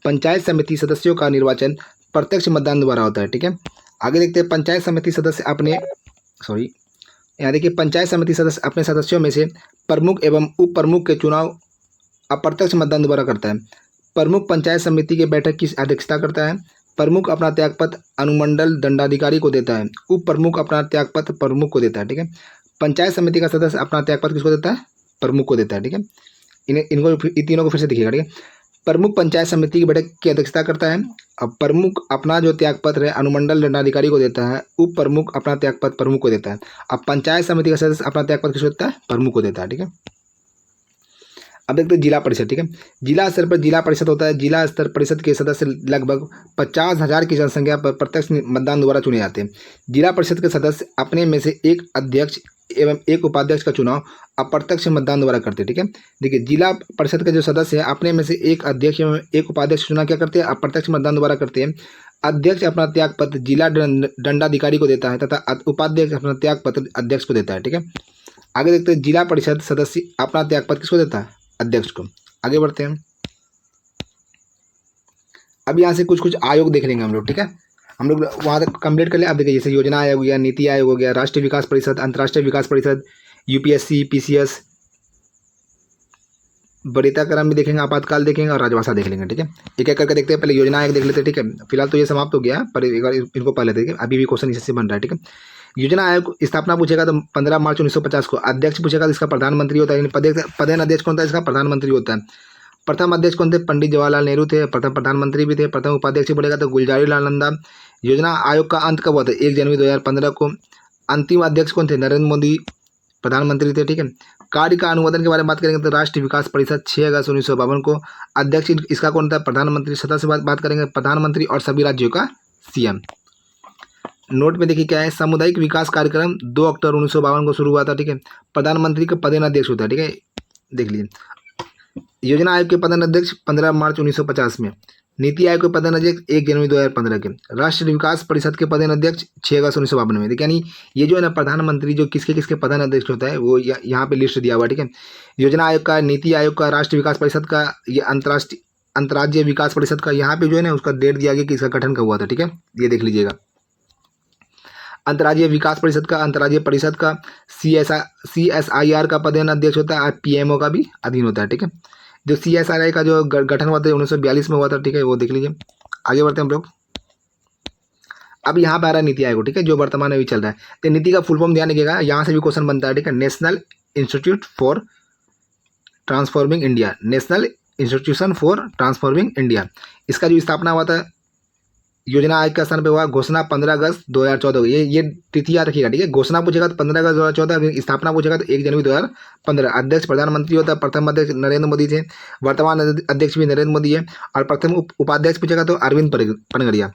पंचायत समिति सदस्यों का निर्वाचन प्रत्यक्ष मतदान द्वारा होता है, ठीक है। आगे देखते हैं, पंचायत समिति सदस्य यहाँ देखिए, पंचायत समिति सदस्य अपने सदस्यों में से प्रमुख एवं उप प्रमुख के चुनाव अप्रत्यक्ष मतदान द्वारा करता है। प्रमुख पंचायत समिति के बैठक की अध्यक्षता करता है। प्रमुख अपना त्यागपत्र अनुमंडल दंडाधिकारी को देता है। उप प्रमुख अपना त्यागपत्र प्रमुख को देता है, ठीक है। पंचायत समिति का सदस्य अपना त्यागपत्र किसको देता है, प्रमुख को देता है, ठीक है। इनको तीनों को फिर से देखिएगा, ठीक है। प्रमुख पंचायत समिति की बैठक की अध्यक्षता करता है। अब प्रमुख अपना जो त्यागपत्र है अनुमंडल दंडाधिकारी को देता है। उप प्रमुख अपना त्यागपत्र प्रमुख को देता है। अब पंचायत समिति का सदस्य अपना त्यागपत्र किसको देता है, प्रमुख को देता है, ठीक है। अब देखते हैं जिला परिषद, ठीक है। जिला स्तर पर जिला परिषद होता है। जिला स्तर परिषद के सदस्य लगभग 50,000 की जनसंख्या पर प्रत्यक्ष मतदान द्वारा चुने जाते हैं। जिला परिषद के सदस्य अपने में से एक अध्यक्ष एवं एक उपाध्यक्ष का चुनाव अप्रत्यक्ष मतदान द्वारा करते हैं, ठीक है। देखिए, जिला परिषद के जो सदस्य हैं अपने में से एक अध्यक्ष एवं एक उपाध्यक्ष चुनाव क्या करते हैं, अप्रत्यक्ष मतदान द्वारा करते हैं। अध्यक्ष अपना त्यागपत्र जिला दंडाधिकारी को देता है तथा उपाध्यक्ष अपना त्यागपत्र अध्यक्ष को देता है, ठीक है। आगे देखते हैं, जिला परिषद सदस्य अपना त्यागपत्र किसको देता है, अध्यक्ष को। आगे बढ़ते हैं, अब यहाँ से कुछ कुछ आयोग देख लेंगे हम लोग, ठीक है। हम लोग वहाँ तक कंप्लीट कर ले। अब देखिए, जैसे योजना आयोग हो गया, नीति आयोग हो गया, राष्ट्रीय विकास परिषद, अंतर्राष्ट्रीय विकास परिषद, यूपीएससी, पीसीएस, वरीयता क्रम भी देखेंगे, आपातकाल देखेंगे और राजभाषा देख लेंगे, ठीक है। एक एक करके देखते हैं। पहले योजना आयोग देख लेते हैं, ठीक है। फिलहाल तो ये समाप्त हो गया, पर एक बार इनको पढ़ लेते हैं, अभी भी क्वेश्चन इससे बन रहा है, ठीक है। योजना आयोग स्थापना पूछेगा तो 15 मार्च 1950 को। अध्यक्ष पूछेगा तो इसका प्रधानमंत्री होता है, यानी पदेन अध्यक्ष कौन होता है, इसका प्रधानमंत्री होता है। प्रथम अध्यक्ष कौन थे, पंडित जवाहरलाल नेहरू थे, प्रथम प्रधानमंत्री भी थे। प्रथम उपाध्यक्ष बोलेगा तो गुलजारी लाल नंदा। योजना आयोग का अंत कब हुआ था, 1 जनवरी 2015 को। अंतिम अध्यक्ष कौन थे, नरेंद्र मोदी प्रधानमंत्री थे, ठीक है। कार्य का अनुमोदन के बारे में बात करेंगे तो राष्ट्रीय विकास परिषद 6 अगस्त 1952 को। अध्यक्ष इसका कौन था, प्रधानमंत्री। सदस्य बात करेंगे प्रधानमंत्री और सभी राज्यों का सीएम। नोट में देखिए क्या है, सामुदायिक विकास कार्यक्रम 2 अक्टूबर 1952 को शुरू हुआ था, ठीक है। प्रधानमंत्री का पदेन अध्यक्ष होता है, ठीक है, देख लीजिए। योजना आयोग के पदेन अध्यक्ष 15 मार्च 1950 में। नीति आयोग के पदेन अध्यक्ष 1 जनवरी 2015 के। राष्ट्रीय विकास परिषद के पदेन अध्यक्ष 6 अगस्त 1952 में। देखिए यानी ये जो है ना प्रधानमंत्री जो किसके किसके पदेन अध्यक्ष होता है वो यहाँ पे लिस्ट दिया हुआ है, ठीक है। योजना आयोग का, नीति आयोग का, राष्ट्रीय विकास परिषद का, ये अंतर्राज्यीय विकास परिषद का, यहाँ पे जो है ना उसका डेट दिया गया कि इसका गठन कब हुआ था, ठीक है, ये देख लीजिएगा। अंतर्राज्यीय विकास परिषद का, अंतर्राज्यीय परिषद का, CSIR का पदेन अध्यक्ष होता है और PMO का भी अधीन होता है, ठीक है। जो CSIR का जो गठन हुआ था 1942 में हुआ था, ठीक है, वो देख लीजिए। आगे बढ़ते हैं हम लोग। अब यहाँ पे आ रहा है नीति आयोग, ठीक है, जो वर्तमान में भी चल रहा है। तो नीति का फुल फॉर्म ध्यान रखिएगा, यहाँ से भी क्वेश्चन बनता है, ठीक है। National institute for transforming India, national institution for transforming India. इसका जो स्थापना हुआ था योजना आयोग का स्थान पे हुआ, घोषणा 15 अगस्त 2014। ये तिथि याद रखिएगा, ठीक है। घोषणा पूछेगा तो 15 अगस्त 2014, स्थापना पूछेगा तो 1 जनवरी 2015। अध्यक्ष प्रधानमंत्री होता है, प्रथम अध्यक्ष नरेंद्र मोदी थे, वर्तमान अध्यक्ष भी नरेंद्र मोदी है। और प्रथम उपाध्यक्ष पूछेगा तो अरविंद पनगड़िया।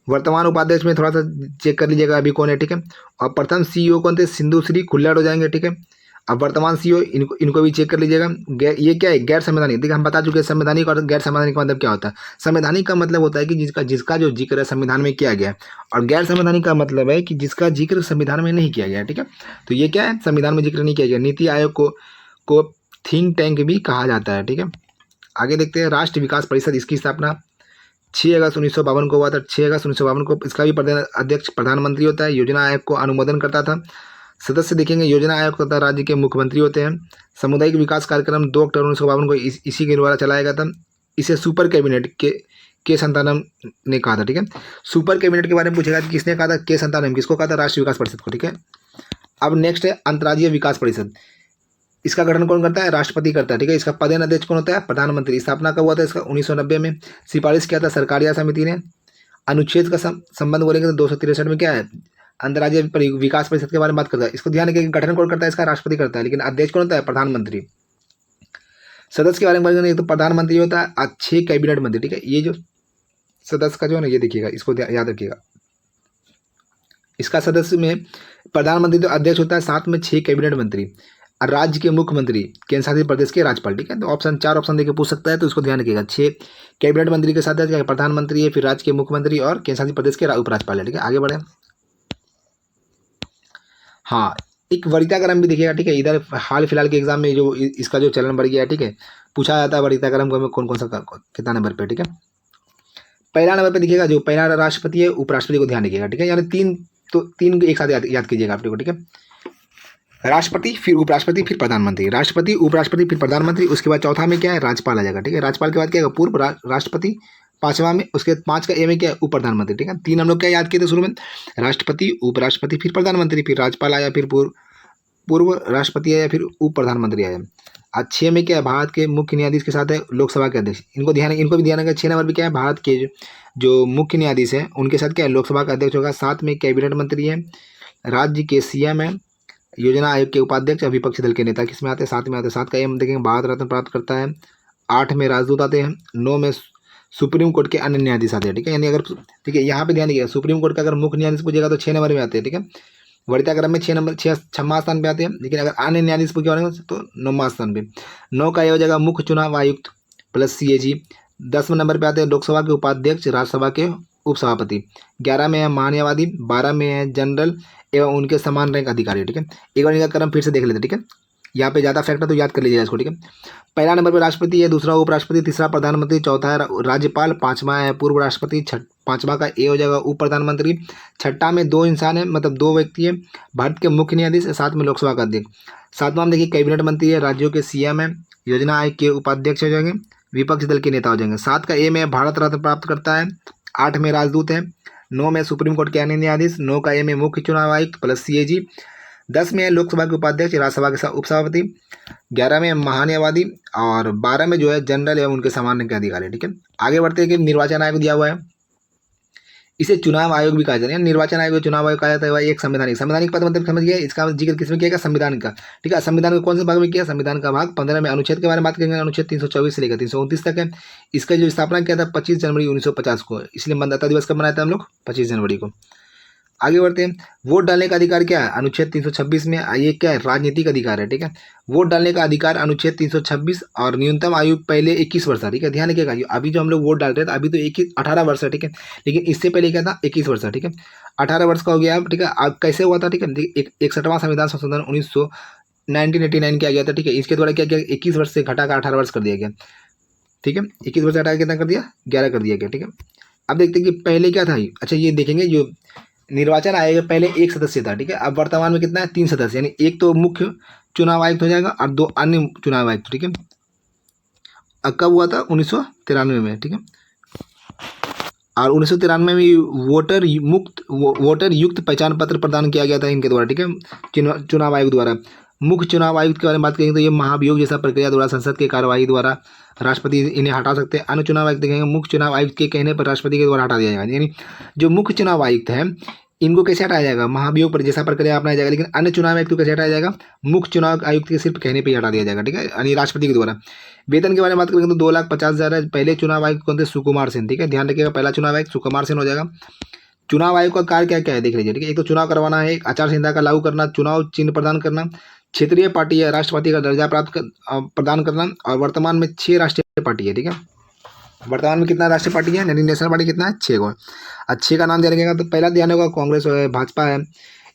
वर्तमान उपाध्यक्ष में थोड़ा सा चेक कर लीजिएगा अभी कौन है, ठीक है। और प्रथम CEO कौन थे, सिंधु श्री खुल्लड़ हो जाएंगे, ठीक है। अब वर्तमान CEO इनको भी चेक कर लीजिएगा। ये क्या है, गैर संवैधानिक। देखिए हम बता चुके हैं संवैधानिक और गैर संवैधानिक का मतलब क्या होता है। संवैधानिक का मतलब होता है कि जिसका जो जिक्र है संविधान में किया गया है, और गैर संवैधानिक का मतलब है कि जिसका जिक्र संविधान में नहीं किया गया है, ठीक है। तो ये क्या है, संविधान में जिक्र नहीं किया गया। नीति आयोग को थिंक टैंक भी कहा जाता है, ठीक है। आगे देखते हैं। राष्ट्रीय विकास परिषद, इसकी स्थापना 6 अगस्त 1952 को हुआ था। 6 अगस्त 1952 को। इसका भी अध्यक्ष प्रधानमंत्री होता है। योजना आयोग को अनुमोदन करता था। सदस्य देखेंगे, योजना आयोग तथा राज्य के मुख्यमंत्री होते हैं। सामुदायिक विकास कार्यक्रम 2 अक्टूबर 1952 को इसी के द्वारा चलाया गया था। इसे सुपर कैबिनेट के संतानम ने कहा था, ठीक है। सुपर कैबिनेट के बारे में पूछेगा कि किसने कहा था, के संतानम किसको कहा था, राष्ट्रीय विकास परिषद को, ठीक है। अब नेक्स्ट है अंतर्राज्यीय विकास परिषद। इसका गठन कौन करता है, राष्ट्रपति करता है, ठीक है। इसका पदेन अध्यक्ष कौन होता है, प्रधानमंत्री। स्थापना कब हुआ था इसका, 1990 में। सिफारिश किया था सरकारिया समिति ने। अनुच्छेद का संबंध बोलेंगे तो 263 में क्या है, अंतर्राज्यीय विकास परिषद के बारे में बात करता है। इसको ध्यान रखिए, गठन कौन करता है इसका, राष्ट्रपति करता है, लेकिन अध्यक्ष कौन होता है, प्रधानमंत्री। सदस्य के बारे में बात करेंगे तो प्रधानमंत्री होता है, 6 कैबिनेट मंत्री, ठीक है। ये जो सदस्य का जो है ना, ये देखिएगा, इसको याद रखिएगा। इसका सदस्य में प्रधानमंत्री तो अध्यक्ष होता है, साथ में 6 कैबिनेट मंत्री और राज्य के मुख्यमंत्री, केंद्र शासित प्रदेश के राज्यपाल, ठीक है। तो 4 ऑप्शन देके पूछ सकता है, तो इसको ध्यान रखिएगा। 6 कैबिनेट मंत्री के साथ प्रधानमंत्री है, फिर राज्य के मुख्यमंत्री और केंद्र शासित प्रदेश के उपराज्यपाल है, ठीक है। आगे बढ़े। हाँ, एक वरीयता क्रम भी देखिएगा, ठीक है। इधर हाल फिलहाल के एग्जाम में जो इसका जो चलन बढ़ गया है, ठीक है, पूछा जाता है वरीयता क्रम में कौन कौन सा कितना नंबर पे, ठीक है। पहला नंबर पे देखिएगा, जो पहला राष्ट्रपति है, उपराष्ट्रपति को ध्यान रखिएगा, ठीक है। यानी तीन एक साथ याद कीजिएगा आप लोग को, ठीक है। राष्ट्रपति, फिर उपराष्ट्रपति, फिर प्रधानमंत्री। राष्ट्रपति, उपराष्ट्रपति, फिर प्रधानमंत्री। उसके बाद चौथा में क्या है, राज्यपाल आ जाएगा, ठीक है। राज्यपाल के बाद क्या है, पूर्व राष्ट्रपति। 5वां में, उसके 5 का ए में क्या है, उप प्रधानमंत्री, ठीक है। 3 हम लोग क्या याद किए थे शुरू में, राष्ट्रपति, उपराष्ट्रपति, फिर प्रधानमंत्री, फिर राज्यपाल आया, फिर पूर्व राष्ट्रपति आया, फिर उप प्रधानमंत्री आया। आज 6 में क्या है, भारत के मुख्य न्यायाधीश के साथ है लोकसभा के अध्यक्ष। इनको भी ध्यान रखा। 6 नंबर पर क्या है, भारत के जो मुख्य न्यायाधीश है उनके साथ क्या है, लोकसभा का अध्यक्ष होगा। 7 में कैबिनेट मंत्री है, राज्य के CM है, योजना आयोग के उपाध्यक्ष, विपक्षी दल के नेता किसमें आते हैं, 7 में आते हैं। 7 का एम देखेंगे, भारत रत्न प्राप्त करता है। 8 में राजदूत आते हैं। 9 में सुप्रीम कोर्ट के अन्य न्यायाधीश आते हैं, ठीक है। यानी अगर, ठीक है, यहाँ पे ध्यान दीजिएगा, सुप्रीम कोर्ट का अगर मुख्य न्यायाधीश पूछेगा तो 6 नंबर में आते हैं, ठीक है। वरीयता क्रम में 6वां स्थान पे आते हैं, लेकिन अगर अन्य न्यायाधीश पूछेगा तो 9वां स्थान पे। 9 का ये हो जाएगा मुख्य चुनाव आयुक्त प्लस CAG। 10वें नंबर पे आते हैं लोकसभा के उपाध्यक्ष, राज्यसभा के उपसभापति। 11 में है मान्यवादी। 12 में है जनरल एवं उनके समान रैंक अधिकारी, ठीक है। एक बार इनका क्रम फिर से देख लेते हैं, ठीक है। यहाँ पे ज़्यादा फैक्ट है तो याद कर लीजिएगा इसको, ठीक है। पहला नंबर पे राष्ट्रपति है, दूसरा उपराष्ट्रपति, तीसरा प्रधानमंत्री, चौथा है राज्यपाल, पांचवा है पूर्व राष्ट्रपति, पांचवा का ए हो जाएगा उप प्रधानमंत्री, छठा में दो इंसान है, मतलब दो व्यक्ति है, भारत के मुख्य न्यायाधीश, साथ में लोकसभा का अध्यक्ष, सातवां में देखिए कैबिनेट मंत्री है, राज्यों के सीएम है, योजना आयोग के उपाध्यक्ष हो जाएंगे, विपक्षी दल के नेता हो जाएंगे। सात का ए में भारत रत्न प्राप्त करता है, आठ में राजदूत है, नौ में सुप्रीम कोर्ट के अन्य न्यायाधीश, नौ का ए में मुख्य चुनाव आयुक्त प्लस सीएजी, 10 में है लोकसभा के उपाध्यक्ष, राज्यसभा के उपसभापति, 11 में महान्यायवादी और 12 में जो है जनरल एवं उनके सामान्य के अधिकारी, ठीक है। आगे बढ़ते हैं कि निर्वाचन आयोग दिया हुआ है, इसे चुनाव आयोग भी कहा जाता है। निर्वाचन आयोग चुनाव आयोग कहा जाता है। एक संवैधानिक पद मतलब समझ गया, इसका जिक्र किसमें किया गया, संविधान का, ठीक है। संविधान के कौन से भाग में किया, संविधान का भाग 15 में अनुच्छेद के बारे में बात करेंगे, अनुच्छेद 324 से लेकर 329 तक है। इसका जो स्थापना किया था 25 जनवरी 1950 को, इसलिए मतदाता दिवस कब मनाया था हम लोग, 25 जनवरी को। आगे बढ़ते हैं, वोट डालने का अधिकार क्या है, अनुच्छेद 326 में, ये क्या है, राजनीतिक अधिकार है, ठीक है। वोट डालने का अधिकार अनुच्छेद 326 और न्यूनतम आयु पहले 21 वर्ष था, ठीक है। ध्यान रखिएगा, अभी जो हम लोग वोट डाल रहे थे अभी तो 18 वर्ष है, ठीक है, लेकिन इससे पहले क्या था, 21 वर्ष है, ठीक है। 18 वर्ष का हो गया अब, ठीक है। अब कैसे हुआ था, ठीक है, 61वां संविधान संशोधन 1989 किया गया था, ठीक है। इसके द्वारा क्या किया, 21 वर्ष से घटाकर 18 वर्ष कर दिया गया, ठीक है। 21 वर्ष घटा कितना कर दिया, 11 कर दिया गया, ठीक है। अब देखते हैं कि पहले क्या था, अच्छा ये देखेंगे, जो निर्वाचन आयोग पहले एक सदस्य था, ठीक है। अब वर्तमान में कितना है, 3 सदस्य, यानी एक तो मुख्य चुनाव आयुक्त हो जाएगा और 2 अन्य चुनाव आयुक्त, ठीक है। अब कब हुआ था, 1993 में, ठीक है। और 1993 में वोटर युक्त पहचान पत्र प्रदान किया गया था इनके द्वारा, ठीक है, चुनाव आयोग द्वारा। मुख्य चुनाव आयुक्त के बारे में बात करेंगे तो ये महाभियोग जैसा प्रक्रिया द्वारा संसद के कार्यवाही द्वारा राष्ट्रपति इन्हें हटा सकते हैं। अन्य चुनाव आयुक्त देखेंगे, मुख्य चुनाव आयुक्त के कहने पर राष्ट्रपति के द्वारा हटा दिया जाएगा। यानी जो मुख्य चुनाव आयुक्त है इनको कैसे हटाया जाएगा, महाभियोग पर जैसा प्रक्रिया अपनाया जाएगा, लेकिन अन्य चुनाव आयुक्त को कैसे हटाया जाएगा, मुख्य चुनाव आयुक्त के सिर्फ कहने पर ही हटा दिया जाएगा, ठीक है, यानी राष्ट्रपति के द्वारा। वेतन के बारे में बात करेंगे तो 2,50,000 है। पहले चुनाव आयुक्त कौन थे, सुकुमार सेन, ठीक है, ध्यान रखिएगा, पहला चुनाव आयुक्त सुकुमार सेन हो जाएगा। चुनाव आयोग का कार्य क्या क्या है देख लीजिए, ठीक है। एक तो चुनाव करवाना है, एक आचार संहिता का लागू करना, चुनाव चिन्ह प्रदान करना, क्षेत्रीय पार्टी या राष्ट्रपति का दर्जा प्रदान करना, और वर्तमान में 6 राष्ट्रीय पार्टी है, ठीक है। वर्तमान में कितना राष्ट्रीय पार्टी है, यानी नेशनल पार्टी कितना है, 6 को। अच्छे का नाम ध्यान रखिएगा, तो पहला ध्यान होगा कांग्रेस है, भाजपा है,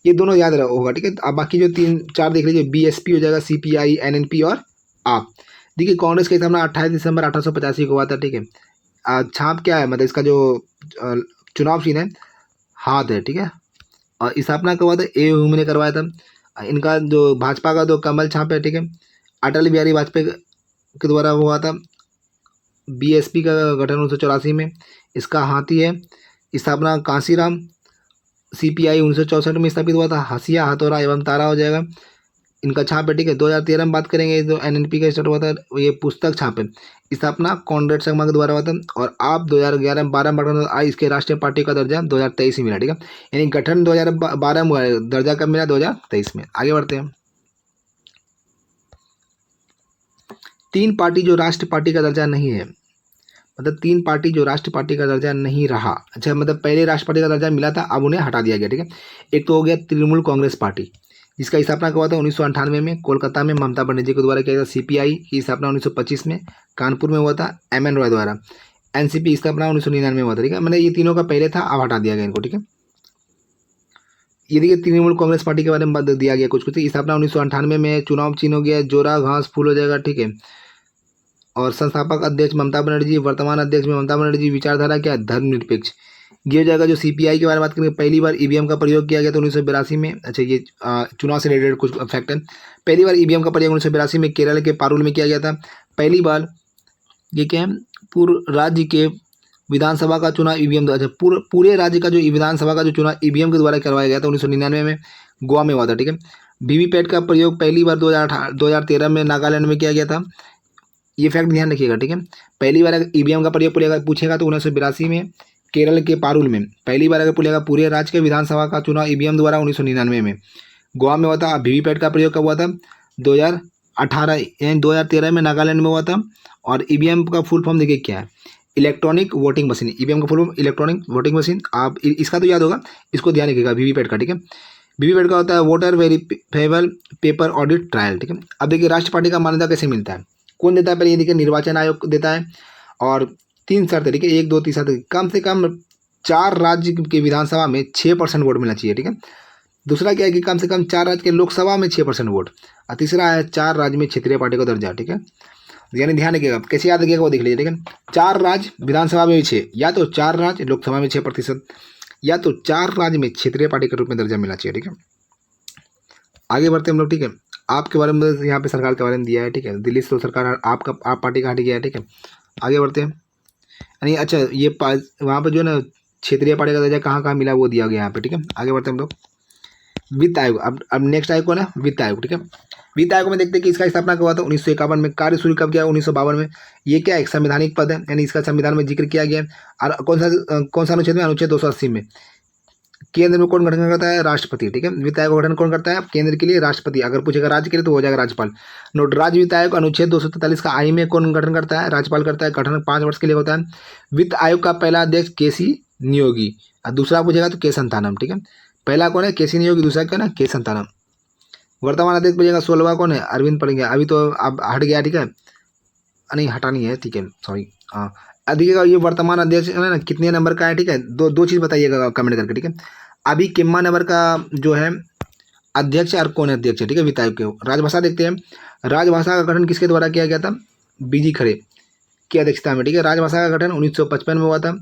ये दोनों याद होगा, ठीक है। अब बाकी जो 3-4 देख लीजिए, बीएसपी हो जाएगा, सीपीआई, एनएनपी और आप। देखिए कांग्रेस का स्थापना 28 दिसंबर 1885 को हुआ था, ठीक है। छाप क्या है, मतलब इसका जो चुनाव चिन्ह है हाथ है, ठीक है। और स्थापना कब हुआ था, ए ने करवाया था। इनका जो भाजपा का जो कमल छाप है, ठीक है, अटल बिहारी वाजपेयी के द्वारा हुआ था। बीएसपी का गठन 1984 में, इसका हाथी है। स्थापना कांसीराम। सीपीआई 1964 में स्थापित हुआ था, हसिया, हथौड़ा एवं तारा हो जाएगा इनका छाप है, ठीक है। 2013 में बात करेंगे, जो एनएनपी का स्टार्ट हुआ था, ये पुस्तक छाप है। स्थापना कॉनरेड संगमा के द्वारा हुआ था। और आप 2011 में 12 में आई इसके राष्ट्रीय पार्टी का दर्जा 2023 में मिला, ठीक है। यानी गठन 2012 में हुआ है, दर्जा कब मिला, 2023 में। आगे बढ़ते हैं, 3 पार्टी जो राष्ट्रीय पार्टी का दर्जा नहीं है, मतलब 3 पार्टी जो राष्ट्रीय पार्टी का दर्जा नहीं रहा, अच्छा मतलब पहले राष्ट्रीय पार्टी का दर्जा मिला था, अब उन्हें हटा दिया गया, ठीक है। एक तो हो गया तृणमूल कांग्रेस पार्टी, जिसका स्थापना कब हुआ था, 1998 में कोलकाता में ममता बनर्जी के द्वारा किया था। सीपीआई की स्थापना 1925 में कानपुर में हुआ था, एमएन रॉय द्वारा। एनसीपी स्थापना 1999 में हुआ था, ठीक है। मतलब ये तीनों का पहले था, अब हटा दिया गया इनको, ठीक है। ये देखिए तृणमूल कांग्रेस पार्टी के बारे में दिया गया कुछ स्थापना 1998 में, चुनाव चिन्ह हो गया जोरा घास फूल हो जाएगा, ठीक है। और संस्थापक अध्यक्ष ममता बनर्जी, वर्तमान अध्यक्ष में ममता बनर्जी, विचारधारा क्या, धर्मनिरपेक्ष। ये हो जाएगा। जो सीपीआई के बारे में बात करेंगे, पहली बार ईवीएम का प्रयोग किया गया था 1982 में। अच्छा ये चुनाव से रिलेटेड कुछ फैक्ट है। पहली बार ईवीएम का प्रयोग 1982 में केरल के पारुल में किया गया था। पहली बार ये क्या है, पूर्व राज्य के विधानसभा का चुनाव ईवीएम, अच्छा पूरे राज्य का जो विधानसभा का जो चुनाव ईवीएम के द्वारा करवाया गया था 1999 में गोवा में हुआ था, ठीक है। वीवीपैट का प्रयोग पहली बार 2013 में नागालैंड में किया गया था। ये फैक्ट ध्यान रखिएगा, ठीक है। पहली बार अगर ईवीएम का प्रयोग पूछेगा तो 1982 में केरल के पारुल में। पहली बार अगर पूछेगा पूरे राज्य के विधानसभा का चुनाव ईवीएम द्वारा 1999 में गोवा में हुआ था। वीवीपैट का प्रयोग कब हुआ था, 2018 यानी 2013 में नागालैंड में हुआ था। और ईवीएम का फुल फॉर्म देखिए क्या है, इलेक्ट्रॉनिक वोटिंग मशीन। ईवीएम का full form electronic voting machine, आप इसका तो याद होगा, इसको ध्यान रखिएगा वीवीपैट का, ठीक है। वीवीपैट का होता है voter verifiable paper audit trial, ठीक है। अब देखिए राष्ट्रीय पार्टी का मान्यता कैसे मिलता है, कौन देता है, पहले ये देखिए निर्वाचन आयोग देता है। और 3 शर्त है, ठीक है, 1 2 3 शर्त, कम से कम 4 राज्य के विधानसभा में 6% वोट मिलना चाहिए, ठीक है। दूसरा क्या है कि कम से कम 4 राज्य के लोकसभा में 6% वोट, और तीसरा है 4 राज्य में क्षेत्रीय पार्टी का दर्जा, ठीक है। यानी ध्यान रखिएगा, कैसे याद रखिएगा वो देख लीजिए, ठीक है। 4 राज्य विधानसभा में भी 6, या तो 4 राज्य लोकसभा में 6%, या तो 4 राज्य में क्षेत्रीय पार्टी के रूप में दर्जा मिलना चाहिए, ठीक है। आगे बढ़ते हम लोग, ठीक है। आपके बारे में यहाँ पे सरकार के बारे में दिया है, ठीक है। दिल्ली से तो सरकार आप पार्टी का हट गया है, ठीक है। आगे बढ़ते हैं, यानी अच्छा ये वहाँ पर जो है ना क्षेत्रीय पार्टी का दर्जा कहाँ कहाँ मिला वो दिया गया यहाँ पे, ठीक है। आगे बढ़ते हैं हम लोग, वित्त आयोग। अब नेक्स्ट आयोग कौन है? वित्त आयोग, ठीक है। वित्त आयोग में देखते हैं कि इसका स्थापना कब हुआ था? 1951 में। कार्य शुरू कब किया? 1952 में। ये क्या एक संवैधानिक पद है, यानी इसका संविधान में जिक्र किया गया है। और कौन सा अनुच्छेद में? अनुच्छेद 280 में। केंद्र में कौन गठन करता है? राष्ट्रपति, ठीक है। वित्त आयोग का गठन कौन करता है? केंद्र के लिए राष्ट्रपति, अगर पूछेगा राज्य के लिए तो हो जाएगा राज्यपाल। नोट, राज्य वित्त आयोग अनुच्छेद 243 का आई में कौन गठन करता है? राज्यपाल करता है। गठन 5 वर्ष के लिए होता है। वित्त आयोग का पहला अध्यक्ष केसी नियोगी, और दूसरा पूछेगा तो के संतानम, ठीक है। पहला कौन है? केसी नियोगी, दूसरा कौन है? के संतानम। वर्तमान अध्यक्ष पूछेगा 16वां कौन है? अरविंद पड़ेगा, अभी तो अब हट गया, ठीक है। नहीं हटानी है, ठीक है, सॉरी। हाँ, अधिक ये वर्तमान अध्यक्ष है ना कितने नंबर का है, ठीक है। दो चीज़ बताइएगा कमेंट करके, ठीक है। अभी कितना नंबर का जो है अध्यक्ष और कौन अध्यक्ष है, ठीक है, वित्त आयोग के। राजभाषा देखते हैं, राजभाषा का गठन किसके द्वारा किया गया था? बीजी खरे की अध्यक्षता में, ठीक है। राजभाषा का गठन 1955 में हुआ था।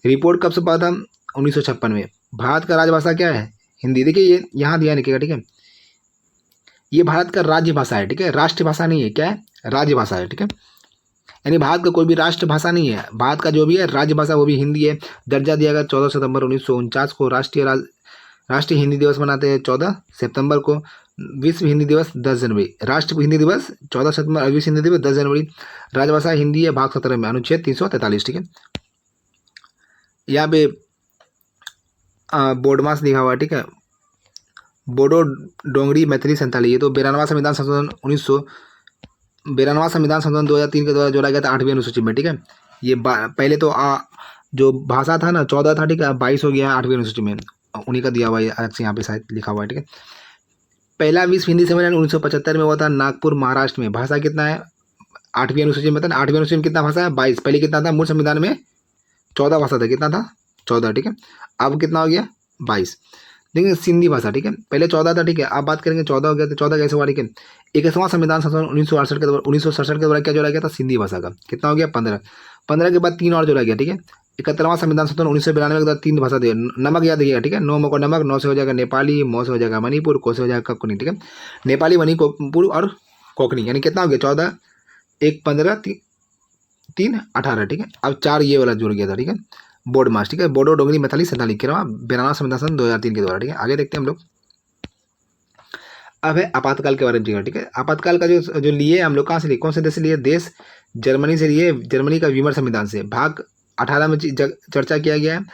रिपोर्ट कब से पाया था? 1956 में। भारत का राजभाषा क्या है? हिंदी। देखिए ये यहाँ ध्यान रखिएगा, ठीक है। ये भारत का राज्य भाषा है, ठीक है, राष्ट्रभाषा नहीं है। क्या है? राज्य भाषा है, ठीक है। यानी भारत का कोई भी राष्ट्रभाषा नहीं है, भारत का जो भी है राज्य भाषा वो भी हिंदी है। दर्जा दिया गया 14 सितंबर 1949 को। राष्ट्रीय हिंदी दिवस मनाते हैं 14 सितंबर को। विश्व हिंदी दिवस 10 जनवरी। राष्ट्र हिंदी दिवस 14 सितंबर, विश्व हिंदी दिवस 10 जनवरी। राजभाषा हिंदी है, भाग 17 में, अनुच्छेद 343, ठीक है। यहाँ पे बोडमास लिखा हुआ है, ठीक है। बोडो, डोंगरी, मैथिली, संताली। ये तो 92वां संविधान संशोधन 92वां संविधान संशोधन 2003 के द्वारा जोड़ा गया था 8वीं अनुसूची में, ठीक है। ये पहले तो जो भाषा था ना 14 था, ठीक है, 22 हो गया 8वीं अनुसूची में, उन्हीं का दिया हुआ है अलग से यहाँ पे शायद लिखा हुआ है, ठीक है। पहला विश्व हिंदी सम्मेलन 1975 में हुआ था नागपुर, महाराष्ट्र में। भाषा कितना है? 8वीं अनुसूची में था। 8वीं अनुसूची में कितना भाषा है? 22। पहले कितना था? मूल संविधान में 14 भाषा था। कितना था? 14, ठीक है। अब कितना हो गया? 22। देखिए सिंधी भाषा, ठीक है, पहले 14 था, ठीक है। अब बात करेंगे 14 हो गया, तो 14 कैसे हुआ, ठीक है। 21वां संविधान संशोधन 1967 के द्वारा क्या जोड़ा गया था? सिंधी भाषा का। कितना हो गया? 15। 15 के बाद 3 और जोड़ा गया, ठीक है। 71वां संविधान संशोधन 1992 के बाद 3 भाषा दिए। नमक याद रखिएगा, ठीक है। 9 में को नमक, 9 से हो जाएगा नेपाली, मौ से हो जाएगा मणिपुर, को से हो जाएगा कोकनी, ठीक है। नेपाली, मणिपुर और कोकनी, यानी कितना हो गया? 14, 1 15, 3 18, ठीक है। अब 4 ये वाला जुड़ गया था, ठीक है। बोर्ड मास, ठीक है। बोडो, डोगरी, मैथिली, संताली, 92वां संविधान संशोधन 2003 के द्वारा, ठीक है। आगे देखते हैं हम लोग। अब है आपातकाल के बारे में, ठीक है। आपातकाल का जो लिए हम लोग कहाँ से लिए? कौन से देश से लिए? देश जर्मनी से लिए। जर्मनी का वीमर संविधान से। भाग 18 में चर्चा किया गया है।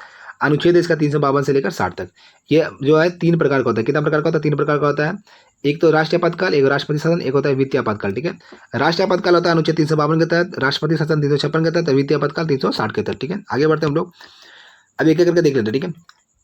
अनुच्छेद इसका 352 से लेकर 60 तक। ये जो है 3 प्रकार का होता है। कितना प्रकार का होता है? 3 प्रकार का होता है। एक तो राष्ट्रीय आपातकाल, एक राष्ट्रपति शासन, एक होता है वित्तीय आपातकाल, ठीक है। राष्ट्रीय आपातकाल होता है अनुच्छेद 352 के तहत, राष्ट्रपति शासन 356 के तहत, वित्तीय आपातकाल 360 के तहत, ठीक है। आगे बढ़ते हैं हम लोग, अब एक एक करके देख लेते हैं, ठीक है।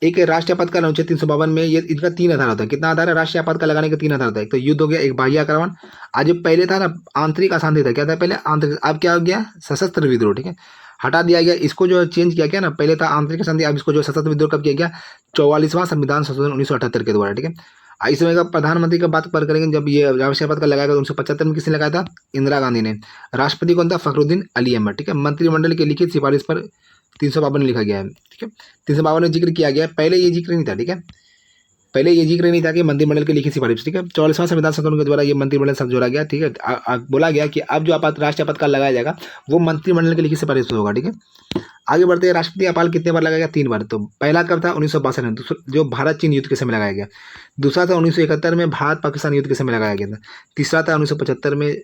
एक है राष्ट्रीय आपातकाल अनुच्छेद 352 में। ये इनका 3 आधार होता है। कितना आधार है राष्ट्रीय आपातकाल लगाने के? 3 आधार होता है। एक तो युद्ध हो गया, एक बाह्य आक्रमण। आज जो पहले था ना आंतरिक अशांति था, क्या था पहले? आंतरिक। अब क्या हो गया? सशस्त्र विद्रोह, ठीक है, हटा दिया गया इसको, जो चेंज किया गया ना। पहले था आंतरिक अशांति, अब इसको जो सशस्त्र विद्रोह कब किया गया? 44वां संविधान संशोधन 1978 के द्वारा, ठीक है। इस समय का प्रधानमंत्री का बात पर करेंगे, जब ये राष्ट्रीय आपातकाल लगाया गया 1975 में। किसने लगाया था? इंदिरा गांधी ने। राष्ट्रपति कौन था? फखरुद्दीन अली अहमद, ठीक है। मंत्रिमंडल की लिखित सिफारिश पर 352 लिखा गया है, ठीक है। 352 में जिक्र किया गया है। पहले ये जिक्र नहीं था, ठीक है। पहले ये जिक्र नहीं था कि मंत्रिमंडल की लिखित सिफारिश, ठीक है। 44वां संविधान संशोधन के द्वारा ये मंत्रिमंडल शब्द जोड़ा गया, ठीक है। बोला गया कि अब जो राष्ट्रीय आपातकाल लगाया जाएगा वो मंत्रिमंडल की लिखित सिफारिश से होगा, ठीक है। आगे बढ़ते हैं। राष्ट्रपति आपातकाल कितने बार लगाया गया? 3 बार। तो पहला कब था? 1962 में, जो भारत चीन युद्ध के समय लगाया गया। दूसरा था 1971 में, भारत पाकिस्तान युद्ध के समय लगाया गया था। तीसरा था 1975 में,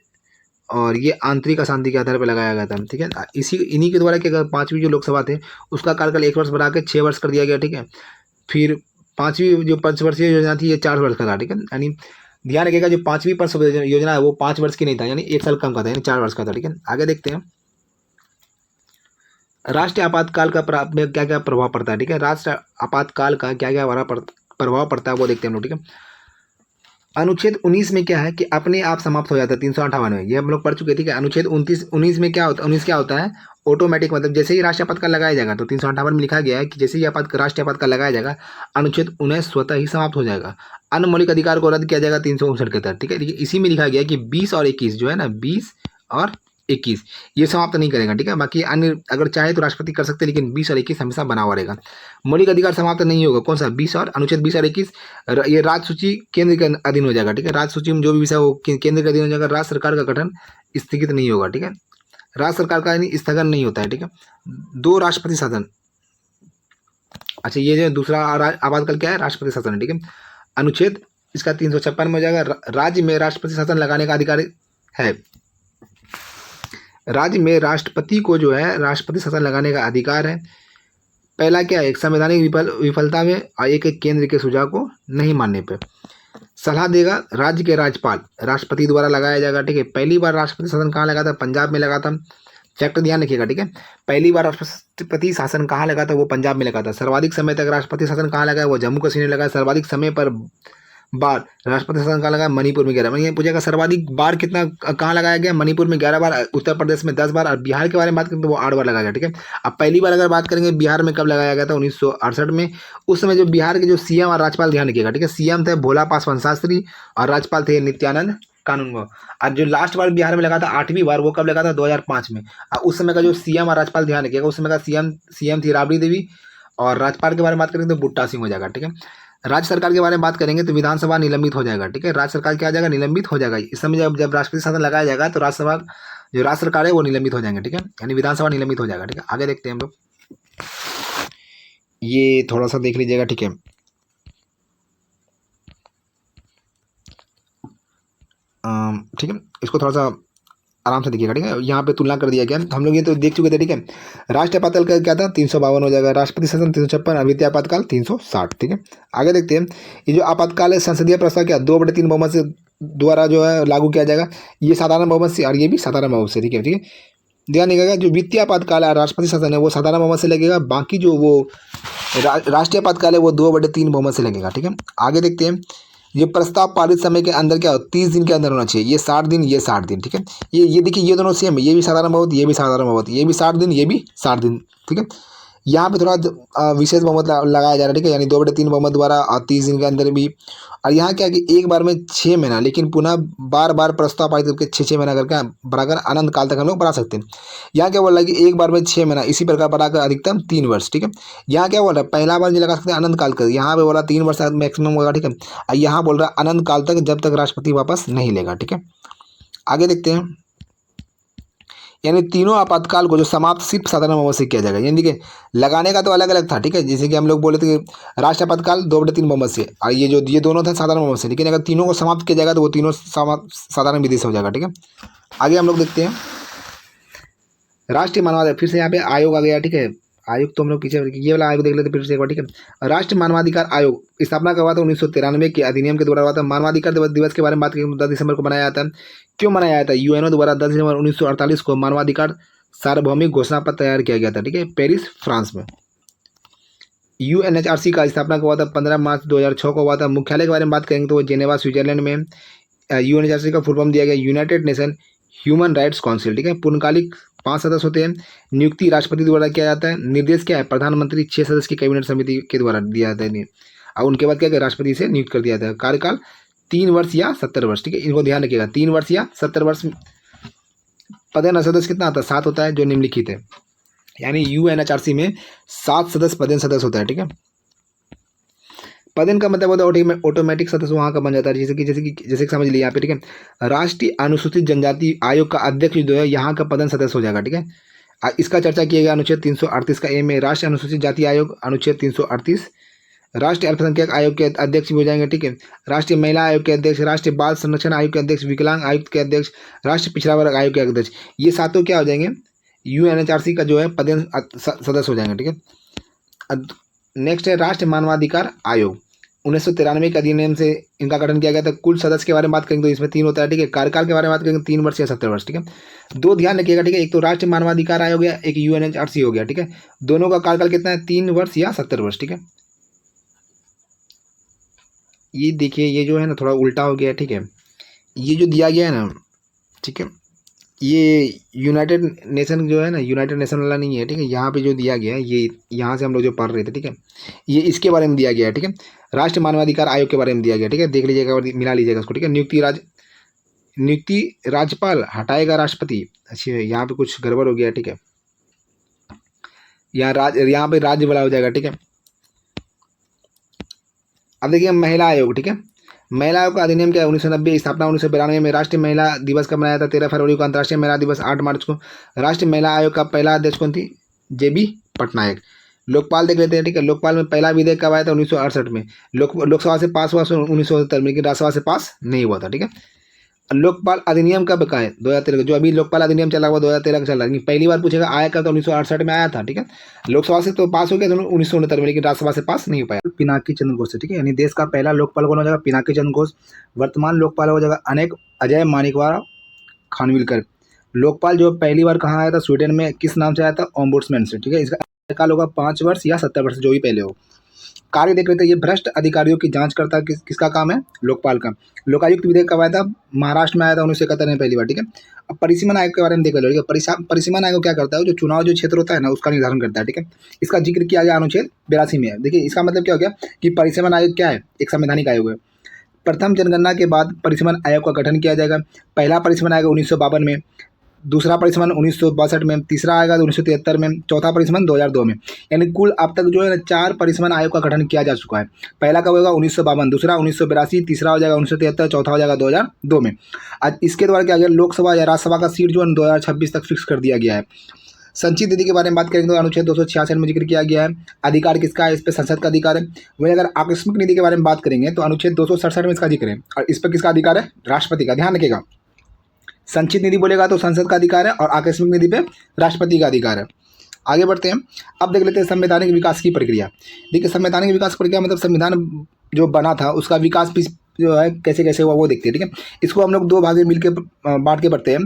और ये आंतरिक अशांति के आधार पर लगाया गया था, ठीक है। इन्हीं के द्वारा क्या 5वीं जो लोकसभा थे उसका कार्यकाल 1 वर्ष बढ़ा के 6 वर्ष कर दिया गया, ठीक है। फिर 5वीं जो 5 वर्षीय योजना थी ये 4 वर्ष का था, ठीक है। यानी ध्यान रखिएगा जो 5वीं पंच योजना है वो 5 वर्ष की नहीं था, यानी 1 साल कम का था, यानी 4 वर्ष का था, ठीक है। आगे देखते हैं राष्ट्रीय आपातकाल का में क्या क्या प्रभाव पड़ता है, ठीक है। राष्ट्रीय आपातकाल का क्या क्या प्रभाव पड़ता है वो देखते हैं हम लोग, ठीक है। अनुच्छेद 19 में क्या है कि अपने आप समाप्त हो जाता है। 358 में ये हम लोग पढ़ चुके, ठीक है। अनुच्छेद 19 में क्या होता है? 19 क्या होता है? ऑटोमेटिक मतलब जैसे ही राष्ट्रीय आपातकाल लगाया जाएगा, तो 358 में लिखा गया है कि जैसे ही राष्ट्रीय आपातकाल लगाया जाएगा, अनुच्छेद 19 स्वतः ही समाप्त हो जाएगा। अन्य मौलिक अधिकार को रद्द किया जाएगा 359 के तहत। ठीक है, देखिए इसी में लिखा गया है कि 20 और 21 जो है ना, 20 और 21 ये समाप्त नहीं करेगा। ठीक है, बाकी अन्य अगर चाहे तो राष्ट्रपति कर सकते हैं, लेकिन 20 और 21 हमेशा बना हुआ रहेगा। मौलिक अधिकार समाप्त नहीं होगा। कौन सा? 20 और अनुच्छेद 20 और 21 ये राज्य सूची केंद्र के अधीन हो जाएगा। ठीक है, राज्य सूची में जो भी विषय वो केंद्र के अधीन हो जाएगा। राज्य सरकार का गठन स्थगित नहीं होगा। ठीक है, राज्य सरकार का यानी स्थगन नहीं होता है। ठीक है, 2 राष्ट्रपति शासन। अच्छा, ये जो दूसरा आपातकाल क्या है? राष्ट्रपति शासन है। ठीक है, अनुच्छेद इसका 356 में हो जाएगा। राज्य में राष्ट्रपति शासन लगाने का अधिकार है। राज्य में राष्ट्रपति को जो है राष्ट्रपति शासन लगाने का अधिकार है। पहला क्या है? एक संवैधानिक विफलता में और एक केंद्र के सुझाव को नहीं मानने पर सलाह देगा राज्य के राज्यपाल, राष्ट्रपति द्वारा लगाया जाएगा। ठीक है, पहली बार राष्ट्रपति शासन कहाँ लगा था? पंजाब में लगा था। फैक्ट ध्यान रखिएगा। ठीक है, पहली बार राष्ट्रपति शासन कहाँ लगा था? वो पंजाब में लगा था। सर्वाधिक समय तक राष्ट्रपति शासन कहाँ लगा है? वो जम्मू कश्मीर में लगा। सर्वाधिक समय पर बार राष्ट्रपति शासन कहाँ लगा? मणिपुर में 11 बार। ये पूछेगा सर्वाधिक बार कितना कहाँ लगाया गया? मणिपुर में 11 बार, उत्तर प्रदेश में 10 बार, और बिहार के बारे में बात करें तो वो 8 बार लगाया गया। ठीक है, अब पहली बार अगर बात करेंगे बिहार में कब लगाया गया था? 1968 में। उस समय जो बिहार के जो सीएम और राज्यपाल, ध्यान रखिएगा। ठीक है, सीएम थे भोला पासवान शास्त्री और राज्यपाल थे नित्यानंद कानूनगो। और जो लास्ट बार बिहार में लगा था 8वीं बार, वो कब लगा था? 2005 में। और उस समय का जो सीएम और राज्यपाल, ध्यान रखिएगा, उस समय का सीएम थी राबड़ी देवी, और राज्यपाल के बारे में बात करेंगे तो बुट्टा सिंह हो जाएगा। ठीक है, राज्य सरकार के बारे में बात करेंगे तो विधानसभा निलंबित हो जाएगा। ठीक है, राज्य सरकार क्या आ जाएगा? निलंबित हो जाएगा। इस समय जब राष्ट्रपति शासन लगाया जाएगा तो राज्यसभा जो राज्य सरकार है वो निलंबित हो जाएंगे। ठीक है, यानी विधानसभा निलंबित हो जाएगा। ठीक है, आगे देखते हैं हम लोग। ये थोड़ा सा देख लीजिएगा। ठीक है, ठीक है, इसको थोड़ा सा आराम से देखिएगा। ठीक है, यहाँ पे तुलना कर दिया गया। हम लोग ये तो देख चुके थे। ठीक है, राष्ट्रीय आपातकाल का क्या था? 352 हो जाएगा। राष्ट्रपति शासन 356, अद्वितीय आपातकाल 360। ठीक है, आगे देखते हैं। ये जो आपातकाल है, संसदीय प्रस्ताव क्या 2/3 बहुमत से द्वारा जो है लागू किया जाएगा। ये साधारण बहुमत से और ये भी साधारण बहुमत से। ठीक है, ठीक है, ध्यान रखिएगा। जो वित्तीय आपातकाल है, राष्ट्रपति शासन है, वो साधारण बहुमत से लगेगा। बाकी जो वो राष्ट्रीय आपातकाल है वो 2/3 बहुमत से लगेगा। ठीक है, आगे देखते हैं। ये प्रस्ताव पारित समय के अंदर क्या हो? 30 दिन के अंदर होना चाहिए। ये 60 दिन, ये 60 दिन। ठीक है, ये देखिए, ये दोनों सेम है। ये भी साधारण बहुमत, ये भी साधारण बहुमत, ये भी 60 दिन, ये भी 60 दिन। ठीक है, यहाँ पे थोड़ा विशेष बहुमत लगाया जा रहा है। ठीक है, यानी 2/3 बहुमत द्वारा और 30 दिन के अंदर भी। और यहाँ क्या कि एक बार में 6 महीना, लेकिन पुनः बार बार प्रस्ताव पारित करके 6 महीना करके बढ़ाकर अनंत काल तक हम लोग बढ़ा सकते हैं। यहाँ क्या बोल रहा है कि एक बार में 6 महीना, इसी प्रकार बढ़ाकर अधिकतम 3 वर्ष। ठीक है, यहाँ क्या बोल रहा है? पहला बार जो लगा सकते हैं अनंत काल का, यहाँ पे बोला 3 वर्ष मैक्सिमम होगा। ठीक है, और यहाँ बोल रहा है अनंत काल तक, जब तक राष्ट्रपति वापस नहीं लेगा। ठीक है, आगे देखते हैं। यानी तीनों आपातकाल को जो समाप्त सिर्फ साधारण बहुमत से किया जाएगा। यानी देखिए, लगाने का तो अलग अलग था। ठीक है, जैसे कि हम लोग बोले थे कि राष्ट्रीय आपातकाल 2/3 बहुमत से, और ये दोनों था साधारण बहुमत से। लेकिन अगर तीनों को समाप्त किया जाएगा तो वो तीनों साधारण विधि से हो जाएगा। ठीक है, आगे हम लोग देखते हैं। राष्ट्रीय मानवाधिकार, फिर से यहाँ पे आयोग आ गया। ठीक है, आयोग तो हम लोग पीछे ये वाला आयोग देख लेते फिर से एक बार। ठीक है, राष्ट्रीय मानवाधिकार आयोग स्थापना कब हुआ था? 1993 के अधिनियम के द्वारा हुआ था। मानवाधिकार दिवस के बारे में बात करें 10 दिसंबर को मनाया जाता है। क्यों मनाया जाता है? यूएनओ द्वारा 10 दिसंबर 1948 को मानवाधिकार सार्वभौमिक घोषणा पत्र तैयार किया गया था। ठीक है, पेरिस फ्रांस में। यूएनएचआरसी का स्थापना कब हुआ था? 15 मार्च 2006 को हुआ था। मुख्यालय के बारे में बात करेंगे तो वो जेनेवा स्विट्जरलैंड में। यूएनएचआरसी का फुल फॉर्म दिया गया United nation human rights council. ठीक है, पूर्णकालिक 5 सदस्य होते हैं। नियुक्ति राष्ट्रपति द्वारा किया जाता है। निर्देश क्या है? प्रधानमंत्री 6 सदस्य की कैबिनेट समिति के द्वारा दिया जाता है। और उनके बाद क्या कि राष्ट्रपति से नियुक्त कर दिया जाता है। कार्यकाल 3 वर्ष या 70 वर्ष। ठीक है, इनको ध्यान रखिएगा, 3 वर्ष या 70 वर्ष। पदेन सदस्य कितना आता है? 7 होता है, जो निम्नलिखित है। यानी यूएनएचआरसी में 7 सदस्य पदेन सदस्य होता है। ठीक है, पदेन का मतलब होता है ऑटोमेटिक सदस्य वहाँ का बन जाता है। जैसे कि समझ लिया यहाँ पे। ठीक है, राष्ट्रीय अनुसूचित जनजाति आयोग का अध्यक्ष जो है यहाँ का पदेन सदस्य हो जाएगा। ठीक है, इसका चर्चा किया गया अनुच्छेद 338 का ए में। राष्ट्रीय अनुसूचित जाति आयोग अनुच्छेद 338। राष्ट्रीय अल्पसंख्यक आयोग के अध्यक्ष भी हो जाएंगे। ठीक है, राष्ट्रीय महिला आयोग के अध्यक्ष, राष्ट्रीय बाल संरक्षण आयोग के अध्यक्ष, विकलांग आयुक्त के अध्यक्ष, राष्ट्रीय पिछड़ा वर्ग आयोग के अध्यक्ष, ये सातों क्या हो जाएंगे? यूएनएचआरसी का जो है पदेन सदस्य हो जाएंगे। ठीक है, नेक्स्ट है राष्ट्रीय मानवाधिकार आयोग। 1993 के अधिनियम से इनका गठन किया गया था। कुल सदस्य के बारे में बात करेंगे तो इसमें 3 होता है। ठीक है, कार्यकाल के बारे में बात करेंगे 3 वर्ष या 70 वर्ष। ठीक है, 2 ध्यान रखिएगा। ठीक है, एक तो राष्ट्रीय मानवाधिकार आयोग गया, एक यूएनएचआरसी हो गया। ठीक है, दोनों का कार्यकाल कितना है? 3 वर्ष या 70 वर्ष। ठीक है, ये देखिए, ये जो है ना थोड़ा उल्टा हो गया है। ठीक है, ये जो दिया गया है ना, ठीक है, ये यूनाइटेड नेशन जो है ना, यूनाइटेड नेशन वाला नहीं है, ठीक है। यहाँ पे जो दिया गया है ये, यहाँ से हम लोग जो पढ़ रहे थे, ठीक है, ये इसके बारे में दिया गया है, ठीक है। राष्ट्रीय मानवाधिकार आयोग के बारे में दिया गया, ठीक है। देख लीजिएगा और मिला लीजिएगा उसको, ठीक है। नियुक्ति राज्यपाल हटाएगा राष्ट्रपति। अच्छा, यहाँ पे कुछ गड़बड़ हो गया, ठीक है। यहाँ पे राज्य बड़ा हो जाएगा, ठीक है। अब देखिए महिला आयोग, ठीक है। महिला आयोग का अधिनियम क्या है? 1990, स्थापना 1992 में। राष्ट्रीय महिला दिवस कब मनाया था? 13 फरवरी को। अंतर्राष्ट्रीय महिला दिवस 8 मार्च को। राष्ट्रीय महिला आयोग का पहला अध्यक्ष कौन थी? JB पटनायक। लोकपाल देख लेते हैं, ठीक है। लोकपाल में पहला विधेयक कब आया था? 1968 में। लोकसभा से पास हुआ 1969 में, लेकिन राज्यसभा से पास नहीं हुआ था, ठीक है। लोकपाल अधिनियम कब का है? 2013 का। जो अभी लोकपाल अधिनियम चला हुआ 2013 का चल रहा है, लेकिन पहली बार पूछेगा आया कब? तो 1968 में आया था, ठीक है। लोकसभा से तो पास हो गया 1969 में, लेकिन राज्यसभा से पास नहीं हो पाया। पिनाकी चंद्र घोष, ठीक है। यानी देश का पहला लोकपाल कौन हो जाएगा? पिनाकी चंद्र घोष। वर्तमान लोकपाल हो जाएगा अजय माणिकवार खानविलकर। लोकपाल जो पहली बार कहाँ आया था? स्वीडन में। किस नाम से आया था? ओम्बुड्समैन से, ठीक है। इसका कार्यकाल होगा 5 वर्ष या 70 वर्ष, जो भी पहले हो। कार्य देख लेते हैं। ये भ्रष्ट अधिकारियों की जांच करता है। किसका काम है? लोकपाल का। लोकायुक्त विधेयक कब आया था? महाराष्ट्र में आया था 1971 में पहली बार, ठीक है। अब परिसीमन आयोग के बारे में देख लो, ठीक है। परिसीमन आयोग क्या करता है? जो चुनाव जो क्षेत्र होता है ना, उसका निर्धारण करता है, ठीक है। इसका जिक्र किया गया अनुच्छेद 82 में है। देखिए इसका मतलब क्या हो गया कि परिसीमन आयोग क्या है? एक संवैधानिक आयोग है। प्रथम जनगणना के बाद परिसीमन आयोग का गठन किया जाएगा। पहला परिसीमन आयोग 1952 में, दूसरा परिसीमन 1962 में, तीसरा आएगा 1973 में, चौथा परिसीमन 2002 में। यानी कुल अब तक जो है ना 4 परिसीमन आयोग का गठन किया जा चुका है। पहला कब होगा? 1952, दूसरा 1982, तीसरा हो जाएगा 1973, चौथा हो जाएगा 2002 में। आज इसके द्वारा क्या गया? लोकसभा या राज्यसभा का सीट जो है 2026 तक फिक्स कर दिया गया है। संचित निधि के बारे में बात करेंगे तो अनुच्छेद 266 में जिक्र किया गया है। अधिकार किसका है? इस पर संसद का अधिकार है। वही अगर आकस्मिक निधि के बारे में बात करेंगे तो अनुच्छेद 267 में इसका जिक्र है, और इस पर किसका अधिकार है? राष्ट्रपति का। ध्यान रखिएगा, संचित निधि बोलेगा तो संसद का अधिकार है, और आकस्मिक निधि पे राष्ट्रपति का अधिकार है। आगे बढ़ते हैं। अब देख लेते हैं संवैधानिक विकास की प्रक्रिया। देखिए संवैधानिक विकास प्रक्रिया मतलब संविधान जो बना था उसका विकास भी जो है कैसे कैसे हुआ वो देखते हैं, ठीक है। इसको हम लोग 2 भाग में मिलकर बांट के पढ़ते हैं।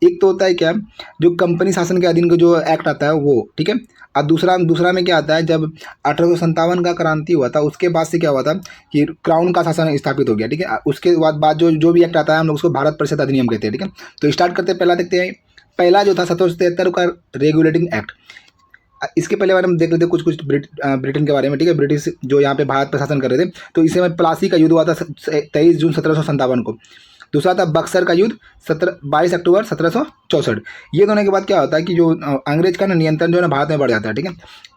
एक तो होता है क्या, जो कंपनी शासन के अधीन का जो एक्ट आता है वो, ठीक है। और दूसरा में क्या आता है, जब 1857 का क्रांति हुआ था उसके बाद से क्या हुआ था कि क्राउन का शासन स्थापित हो गया, ठीक है। उसके बाद जो भी एक्ट आता है हम लोग उसको भारत परिषद अधिनियम कहते हैं, ठीक है। तो स्टार्ट करते हैं, पहला देखते हैं। पहला जो था 1773 का रेगुलेटिंग एक्ट। इसके पहले बारे में देख लेते कुछ ब्रिटेन के बारे में, ठीक है। ब्रिटिश जो यहाँ पे भारत पर शासन कर रहे थे, तो इस समय प्लासी का युद्ध हुआ था 23 जून 1757 को। दूसरा था बक्सर का युद्ध 22 अक्टूबर 1764। ये दोनों के बाद क्या होता है कि जो अंग्रेज का नियंत्रण जो है ना भारत में बढ़ जाता है, ठीक है।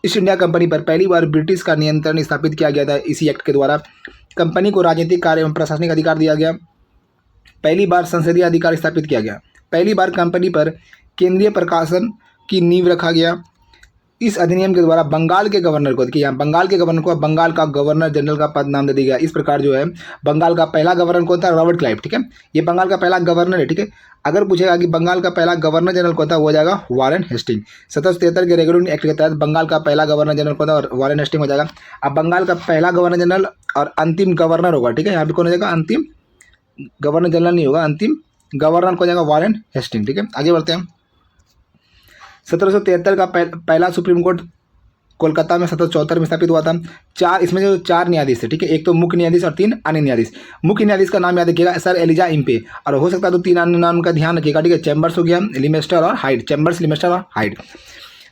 ईस्ट इंडिया कंपनी पर पहली बार ब्रिटिश का नियंत्रण स्थापित किया गया था इसी एक्ट के द्वारा। कंपनी को राजनीतिक कार्य एवं प्रशासनिक अधिकार दिया गया। पहली बार संसदीय अधिकार स्थापित किया गया। पहली बार कंपनी पर केंद्रीय प्रशासन की नींव रखा गया। इस अधिनियम के द्वारा बंगाल के गवर्नर को, देखिए यहाँ बंगाल के गवर्नर को बंगाल का गवर्नर जनरल का पद नाम दे दिया गया। इस प्रकार जो है बंगाल का पहला गवर्नर कौन था? रॉबर्ट क्लाइव, ठीक है। ये बंगाल का पहला गवर्नर है, ठीक है। अगर पूछेगा कि बंगाल का पहला गवर्नर जनरल कौन था, वो हो जाएगा वारेन हेस्टिंग। 1773 के रेगुलेटिंग एक्ट के तहत बंगाल का पहला गवर्नर जनरल कौन था? और वारेन हेस्टिंग हो जाएगा। अब बंगाल का पहला गवर्नर जनरल और अंतिम गवर्नर होगा, ठीक है। यहाँ पे कौन हो जाएगा? अंतिम गवर्नर जनरल नहीं होगा, अंतिम गवर्नर को जाएगा वारेन हेस्टिंग, ठीक है। आगे बढ़ते हैं। 1773 का पहला सुप्रीम कोर्ट कोलकाता में 1774 में स्थापित हुआ था। इसमें जो 4 न्यायाधीश थे, ठीक है। एक तो मुख्य न्यायाधीश और 3 अन्य न्यायाधीश। मुख्य न्यायाधीश का नाम याद रखिएगा, सर एलिजा इम्पे, और हो सकता है तो 3 अन्य नाम का ध्यान रखिएगा, ठीक है। चैम्बर्स हो गया, लिमेस्टर और हाइड। चैम्बर्स, लिमेस्टर और हाइड।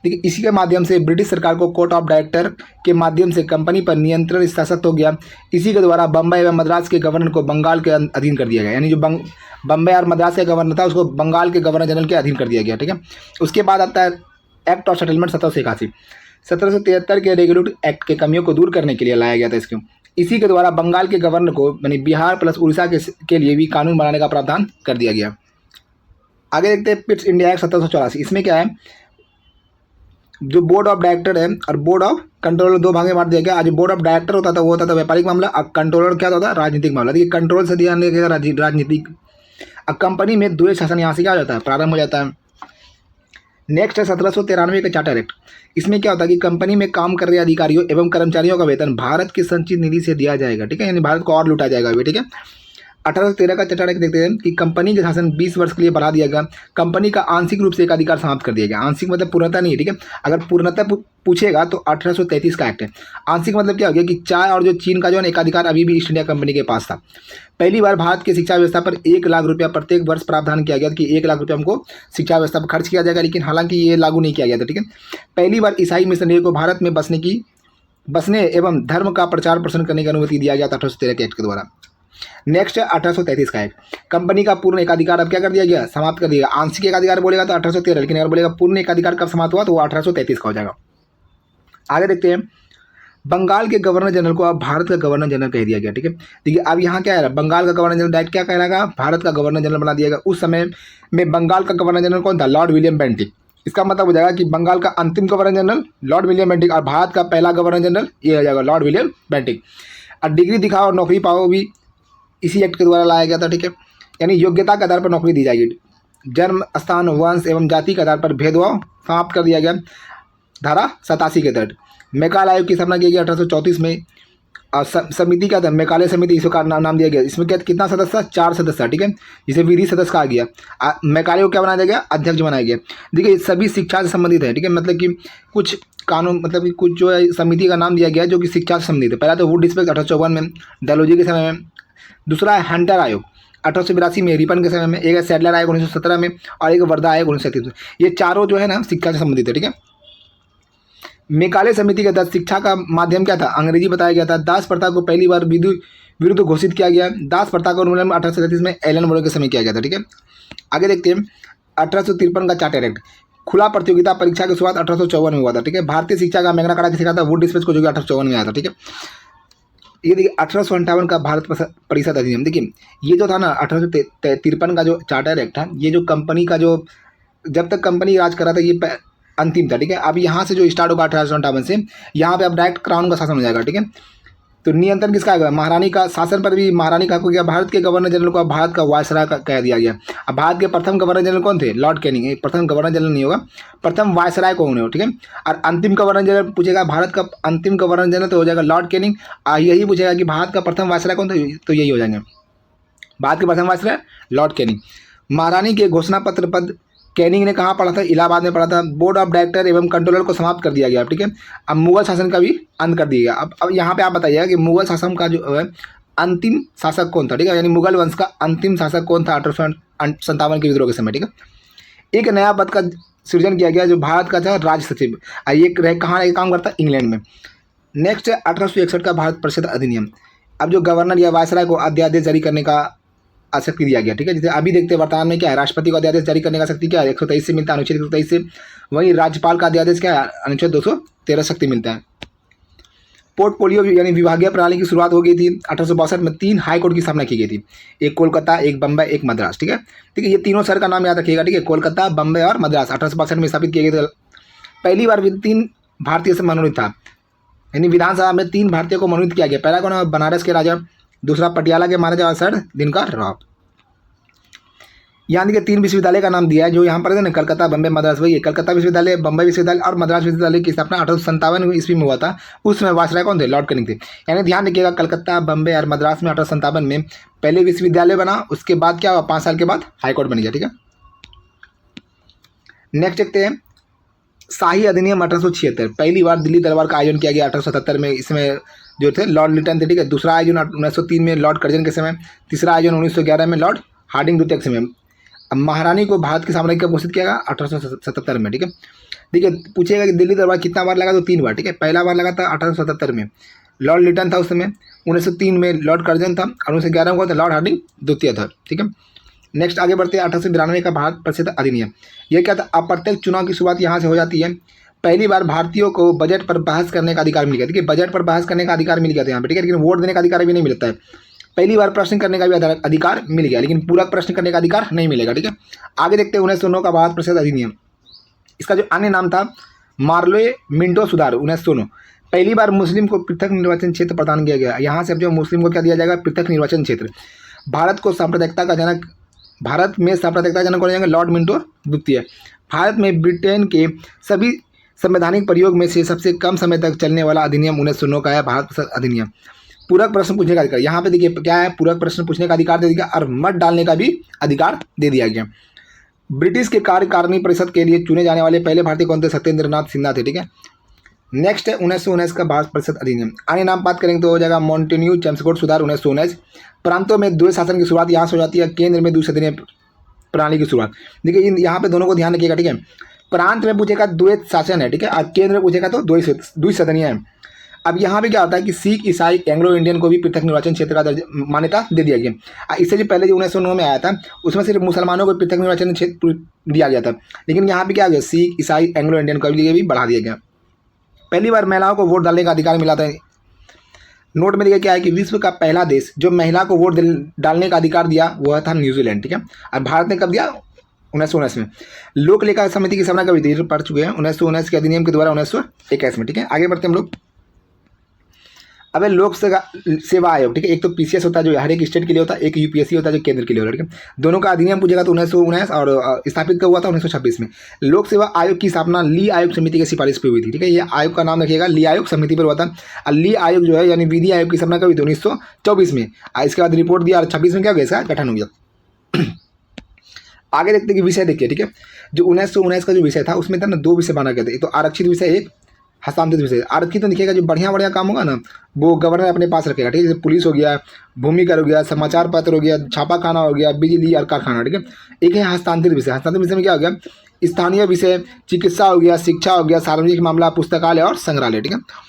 देखिए इसी के माध्यम से ब्रिटिश सरकार को कोर्ट ऑफ डायरेक्टर के माध्यम से कंपनी पर नियंत्रण शासक हो गया। इसी के द्वारा बम्बई एवं मद्रास के गवर्नर को बंगाल के अधीन कर दिया गया। यानी जो बम्बई और मद्रास का गवर्नर था उसको बंगाल के गवर्नर जनरल के अधीन कर दिया गया, ठीक है। उसके बाद आता है एक्ट ऑफ सेटलमेंट 1781। 1773 के रेगुलेटिंग एक्ट के कमियों को दूर करने के लिए लाया गया था इसको। इसी के द्वारा बंगाल के गवर्नर को यानी बिहार प्लस उड़ीसा के लिए भी कानून बनाने का प्रावधान कर दिया गया। आगे देखते हैं पिट्स इंडिया एक्ट 1784। इसमें क्या है, जो बोर्ड ऑफ डायरेक्टर है और बोर्ड ऑफ कंट्रोलर 2 भाग में बांट दिया गया। आज बोर्ड ऑफ डायरेक्टर होता था वो होता था व्यापारिक मामला, और कंट्रोलर क्या होता था? राजनीतिक मामला। देखिए कंट्रोल से ध्यान रखिएगा, राजनीतिक। अब कंपनी में द्वैध शासन यहाँ से क्या हो जाता है? प्रारंभ हो जाता है। नेक्स्ट है 1793 का चार्टर एक्ट। इसमें क्या होता है कि कंपनी में काम कर रहे अधिकारियों एवं कर्मचारियों का वेतन भारत की संचित निधि से दिया जाएगा, ठीक है। यानी भारत को और लूटा जाएगा अभी, ठीक है। 1813 का चैप्टर एक देखते हैं कि कंपनी का शासन 20 वर्ष के लिए बढ़ा दिया गया। कंपनी का आंशिक रूप से एकाधिकार समाप्त कर दिया गया। आंशिक मतलब पूर्णता नहीं है, ठीक है। अगर पूर्णता पूछेगा तो 1833 का एक्ट है। आंशिक मतलब क्या हो गया कि चाय और जो चीन का जो है एकाधिकार अभी भी ईस्ट इंडिया कंपनी के पास था। पहली बार भारत की शिक्षा व्यवस्था पर 1 लाख रुपया प्रत्येक वर्ष प्रावधान किया गया कि 1 लाख रुपया हमको शिक्षा व्यवस्था पर खर्च किया जाएगा, लेकिन हालांकि ये लागू नहीं किया गया था, ठीक है। पहली बार ईसाई मिशनरी को भारत में बसने एवं धर्म का प्रचार प्रसार करने की अनुमति दिया गया था 1813 के एक्ट के द्वारा। नेक्स्ट है 1833 का एक्ट। कंपनी का पूर्ण एकाधिकार अब क्या कर दिया गया, समाप्त कर दिया गया। आंशिक एकाधिकार बोलेगा तो 1813, लेकिन अगर बोलेगा पूर्ण एकाधिकार कब समाप्त हुआ तो वो 1833 का हो जाएगा। आगे देखते हैं, बंगाल के गवर्नर जनरल को अब भारत का गवर्नर जनरल कह दिया गया, ठीक है। देखिए अब यहाँ क्या है, बंगाल का गवर्नर जनरल डायरेक्ट क्या कहलाएगा, भारत का गवर्नर जनरल बना दिया गया। उस समय में बंगाल का गवर्नर जनरल कौन था, लॉर्ड विलियम बेंटिक। इसका मतलब हो जाएगा कि बंगाल का अंतिम governor general Lord William Bentinck और भारत का पहला गवर्नर जनरल ये हो जाएगा लॉर्ड विलियम बेंटिक। और डिग्री दिखाओ और नौकरी पाओ भी इसी एक्ट के द्वारा लाया गया था, ठीक है। यानी योग्यता के आधार पर नौकरी दी जाएगी। जन्म स्थान वंश एवं जाति के आधार पर भेदभाव समाप्त कर दिया गया धारा 87 के तहत। मैकाले आयोग की स्थापना की गई 1834 में। और समिति क्या था, मैकाले समिति, इसका नाम दिया गया। इसमें क्या कितना सदस्य था, 4 सदस्य, ठीक है, जिसे विधि सदस्य कहा गया। मैकाले को क्या बनाया गया, अध्यक्ष बनाया गया। देखिए सभी शिक्षा से संबंधित है, ठीक है, मतलब कि कुछ कानून मतलब कि कुछ जो है समिति का नाम दिया गया जो कि शिक्षा से संबंधित है। पहला तो वुड डिस्पेक्स 1854 में डलहौजी के समय में। दूसरा है हंटर आयोग 1882 में, रिपन के समय में। एक है सैडलर आयोग 1917 में और एक वर्धा आयोग 1937 में। ये चारों जो है ना शिक्षा से संबंधित है, ठीक है। मैकाले समिति के तहत शिक्षा का माध्यम क्या था, अंग्रेजी बताया गया था। दास प्रथा को पहली बार विरुद्ध घोषित किया गया। दास प्रथा का उन्मूलन 1837 में एलन मोरो के समय किया गया था, ठीक है। आगे देखते हैं 1853 का चार्टर एक्ट। खुला प्रतियोगिता परीक्षा की शुरुआत 1854 में हुआ था, ठीक है। भारतीय शिक्षा का मैग्ना कार्टा किसे कहा था, वुड डिस्पेक्स को, जो कि 1854 में आया था, ठीक है। ये देखिए 1858 का भारत परिषद अधिनियम। देखिए ये जो था ना 1853 का जो चार्टर एक्ट था, ये जो कंपनी का जो जब तक कंपनी राज कर रहा था ये अंतिम था, ठीक है। अब यहाँ से जो स्टार्ट होगा 1858 से, यहाँ पे अब डायरेक्ट क्राउन का शासन हो जाएगा, ठीक है। तो नियंत्रण किसका आएगा, महारानी का शासन पर भी महारानी का हो गया। भारत के गवर्नर जनरल को अब भारत का वायसराय कह दिया गया। अब भारत के प्रथम गवर्नर जनरल कौन थे, लॉर्ड कैनिंग। प्रथम गवर्नर जनरल नहीं होगा, प्रथम वायसराय कौन हो, ठीक है। और अंतिम गवर्नर जनरल पूछेगा, भारत का अंतिम गवर्नर जनरल तो हो जाएगा लॉर्ड कैनिंग। यही पूछेगा कि भारत का प्रथम वायसराय कौन था, तो यही हो जाएंगे भारत के प्रथम वायसराय लॉर्ड कैनिंग। महारानी के घोषणा पत्र पद कैनिंग ने कहाँ पढ़ा था, इलाहाबाद में पढ़ा था। बोर्ड ऑफ डायरेक्टर एवं कंट्रोलर को समाप्त कर दिया गया, ठीक है। अब मुगल शासन का भी अंत कर दिया गया। अब यहाँ पे आप बताइएगा कि मुगल शासन का जो है अंतिम शासक कौन था, ठीक है, यानी मुगल वंश का अंतिम शासक कौन था 1857 के विद्रोह के समय, ठीक है। एक नया पद का सृजन किया गया जो भारत का था राज सचिव। ये कहाँ काम करता है, इंग्लैंड में। नेक्स्ट है 1861 का भारत परिषद अधिनियम। अब जो गवर्नर या वायसराय को अध्यादेश जारी करने का शक्ति दिया गया, ठीक है। जैसे अभी देखते हैं वर्तमान में क्या है, राष्ट्रपति को अध्यादेश जारी करने का शक्ति क्या है, 123 से मिलता है, अनुच्छेद 123 से। वहीं राज्यपाल का अध्यादेश क्या है, अनुच्छेद 213 शक्ति मिलता है। पोर्टफोलियो यानी विभागीय प्रणाली की शुरुआत हो गई थी 1862 में। 3 हाई कोर्ट की स्थापना की गई थी, एक कोलकाता, एक बम्बई, एक मद्रास, ठीक है। ठीक है, ये तीनों शहर का नाम याद रखिएगा, ठीक है, कोलकाता, बम्बई और मद्रास 1862 में स्थापित किए गए थे। पहली बार 3 भारतीय से मनोनीत था, यानी विधानसभा में 3 भारतीयों को मनोनीत किया गया। पहला कौन है, बनारस के राजा, दूसरा पटियाला के महाराजा और सर दिनकर राव। यहाँ देखिए 3 विश्वविद्यालय का नाम दिया है जो यहाँ पर है ना, कलकत्ता, बम्बई, मद्रास। वही कलकत्ता विश्वविद्यालय, बम्बई विश्वविद्यालय और मद्रास विश्वविद्यालय की स्थापना 1857 ईस्वी में हुआ था। उस समय वायसराय कौन थे, लॉर्ड कैनिंग थे। यानी ध्यान रखिएगा कलकत्ता, बम्बई और मद्रास में 1857 में पहले विश्वविद्यालय बना। उसके बाद क्या हुआ, 5 साल के बाद हाईकोर्ट बन गया, ठीक है। नेक्स्ट देखते हैं शाही अधिनियम 1876। पहली बार दिल्ली दरबार का आयोजन किया गया 1877 में। इसमें जो थे लॉर्ड लिटन थे, ठीक है। दूसरा आयोजन 1903 में लॉर्ड कर्जन के समय। तीसरा आयोजन 1911 में लॉर्ड हार्डिंग द्वितीय के समय। अब महारानी को भारत की साम्राज्य कब घोषित किया गया, 1877 में, ठीक है। देखिए पूछेगा कि दिल्ली दरबार कितना बार लगा, तो 3 बार, ठीक है। पहला बार लगा था 1877 में, लॉर्ड लिटन था उस समय। 1903 में लॉर्ड कर्जन था और 1911 में लॉर्ड हार्डिंग द्वितीय था, ठीक है। नेक्स्ट आगे बढ़ते हैं 1892 का भारत परिषद अधिनियम। यह क्या था, अप्रत्यक्ष चुनाव की शुरुआत यहाँ से हो जाती है। पहली बार भारतीयों को बजट पर बहस करने का अधिकार मिल गया, देखिए बजट पर बहस करने का अधिकार मिल गया था यहाँ पे, ठीक है। लेकिन वोट देने का अधिकार भी नहीं मिलता है। पहली बार प्रश्न करने का भी अधिकार मिल गया, लेकिन पूरक प्रश्न करने का अधिकार नहीं मिलेगा, ठीक है। आगे देखते हैं 1909 का भारत परिषद अधिनियम। इसका जो अन्य नाम था मार्ले मिंटो सुधार 1909। पहली बार मुस्लिम को पृथक निर्वाचन क्षेत्र प्रदान किया गया। यहाँ से अब जो मुस्लिम को क्या दिया जाएगा, पृथक निर्वाचन क्षेत्र। भारत में सांप्रदायिकता का जनक कौन जाएंगे, लॉर्ड मिंटो द्वितीय। भारत में ब्रिटेन के सभी संवैधानिक प्रयोग में से सबसे कम समय तक चलने वाला अधिनियम 1909 का है भारत परिषद अधिनियम। पूरक प्रश्न पूछने का अधिकार। यहाँ पे देखिए क्या है, पूरक प्रश्न पूछने का अधिकार दे दिया और मत डालने का भी अधिकार दे दिया गया। ब्रिटिश के कार्यकारिणी परिषद के लिए चुने जाने वाले पहले भारतीय कौन थे? सत्येंद्र नाथ सिन्हा थे। ठीक है, नेक्स्ट है 1919 का भारत परिषद अधिनियम। अन्य नाम बात करेंगे तो हो जाएगा मॉन्टेन्यू चैम्सफोर्ड सुधार 1919। प्रांतों में द्वैत शासन की शुरुआत यहाँ से हो जाती है, केंद्र में द्विसदनीय प्रणाली की शुरुआत। देखिए यहाँ पे दोनों को ध्यान रखिएगा। ठीक है, प्रांत में पूछेगा द्वैत शासन है, ठीक है, और केंद्र में पूछेगा तो द्विसदनीय है। अब यहाँ पे क्या होता है कि सिख, ईसाई, एंग्लो इंडियन को भी पृथक निर्वाचन क्षेत्र का मान्यता दे दिया गया। इससे जो पहले जो 1909 में आया था उसमें सिर्फ मुसलमानों को पृथक निर्वाचन क्षेत्र दिया गया था, लेकिन यहाँ पे क्या गया, सिख, ईसाई, एंग्लो इंडियन को भी बढ़ा दिया गया। पहली बार महिलाओं को वोट डालने का अधिकार मिला था। नोट में देखिए क्या है कि विश्व का पहला देश जो महिला को वोट डालने का अधिकार दिया वह था न्यूजीलैंड। ठीक है, और भारत ने कब दिया? 1919 में। लोक लेखा समिति की स्थापना कभी थी? पढ़ चुके हैं 1919 के अधिनियम के द्वारा 1921 में। ठीक है, आगे बढ़ते हम लोग। अब लोक सेवा आयोग, ठीक है, एक तो पीसीएस होता है जो हर एक स्टेट के लिए होता है, एक यूपीएससी होता है जो केंद्र के लिए होता है। ठीक है, दोनों का अधिनियम पूछेगा तो 1919 और स्थापित कब हुआ था? 1926 में। लोक सेवा आयोग की स्थापना ली आयोग समिति की सिफारिश पर हुई थी। ठीक है, ये आयोग का नाम रखिएगा, ली आयोग समिति पर हुआ था। और ली आयोग जो है यानी विधि आयोग की स्थापना कभी थी? 1924 में। इसके बाद रिपोर्ट दिया और 26 में क्या हो गया, इसका गठन हो गया। आगे देखते कि विषय देखिए। ठीक है, जो 1919 का जो विषय था उसमें था ना 2 विषय बना गए थे, एक तो आरक्षित विषय, एक हस्तांतरित विषय। आरक्षित तो दिखेगा जो बढ़िया काम होगा ना वो गवर्नर अपने पास रखेगा। ठीक है, जैसे पुलिस हो गया, भूमिकर हो गया, समाचार पत्र हो गया, छापाखाना हो गया, बिजली और कारखाना। ठीक है, एक है हस्तांतरित विषय। हस्तांतरित विषय में क्या हो गया? स्थानीय विषय, चिकित्सा हो गया, शिक्षा हो गया, सार्वजनिक मामला, पुस्तकालय और संग्रहालय। ठीक है,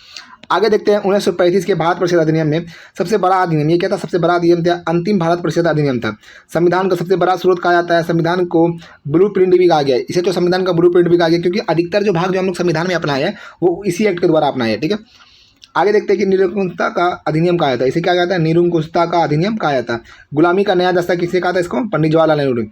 आगे देखते हैं 1935 के भारत परिषद अधिनियम में सबसे बड़ा अधिनियम ये क्या था? सबसे बड़ा अधिनियम था अंतिम भारत परिषद अधिनियम था। संविधान का सबसे बड़ा स्रोत कहा जाता है, संविधान को ब्लूप्रिंट भी कहा गया है। इसे तो संविधान का ब्लूप्रिंट भी कहा गया क्योंकि अधिकतर जो भाग जो हम लोग संविधान में अपनाए हैं वो इसी एक्ट के द्वारा अपनाए हैं। ठीक है, आगे देखते हैं कि निरंकुशता का अधिनियम कहा जाता है। इसे क्या कहता है? निरंकुशता का अधिनियम कहा जाता है। गुलामी का नया दस्ता किसे कहा था? इसको पंडित जवाहरलाल नेहरू।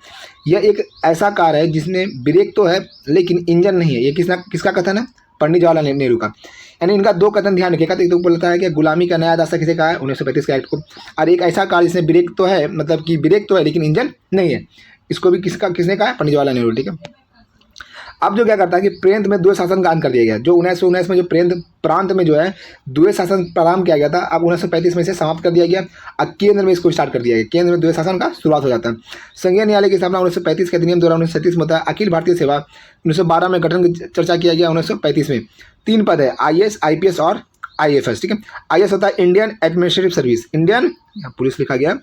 यह एक ऐसा कार है जिसमें ब्रेक तो है लेकिन इंजन नहीं है। ये किसका कथन है? पंडित जवाहरलाल नेहरू का। यानी इनका 2 कथन ध्यान रखिएगा। तो एक तो बोलता है कि गुलामी का नया दास्ता किसे कहा है? 1935 के एक्ट को। और एक ऐसा कार जिसमें ब्रेक तो है, मतलब कि ब्रेक तो है लेकिन इंजन नहीं है, इसको भी किसने कहा है? पंडित जवाहरलाल नेहरू। ठीक है, अब जो क्या करता है कि प्रेंत में द्वैत शासन का अंत कर दिया गया। जो 1919 में जो प्रांत में जो है द्वैत शासन प्रारंभ किया गया था, अब 1935 में इसे समाप्त कर दिया गया और केंद्र में इसको स्टार्ट कर दिया गया। केंद्र में द्वैत शासन का शुरुआत हो जाता है। संघीय न्यायालय की स्थापना 1935 के अधिनियम द्वारा 1937 में होता है। अखिल भारतीय सेवा 1912 में गठन की चर्चा किया गया 1935 में। 3 पद है, IAS, IPS और IFS। ठीक है, IAS होता है Indian administrative service, Indian police लिखा गया,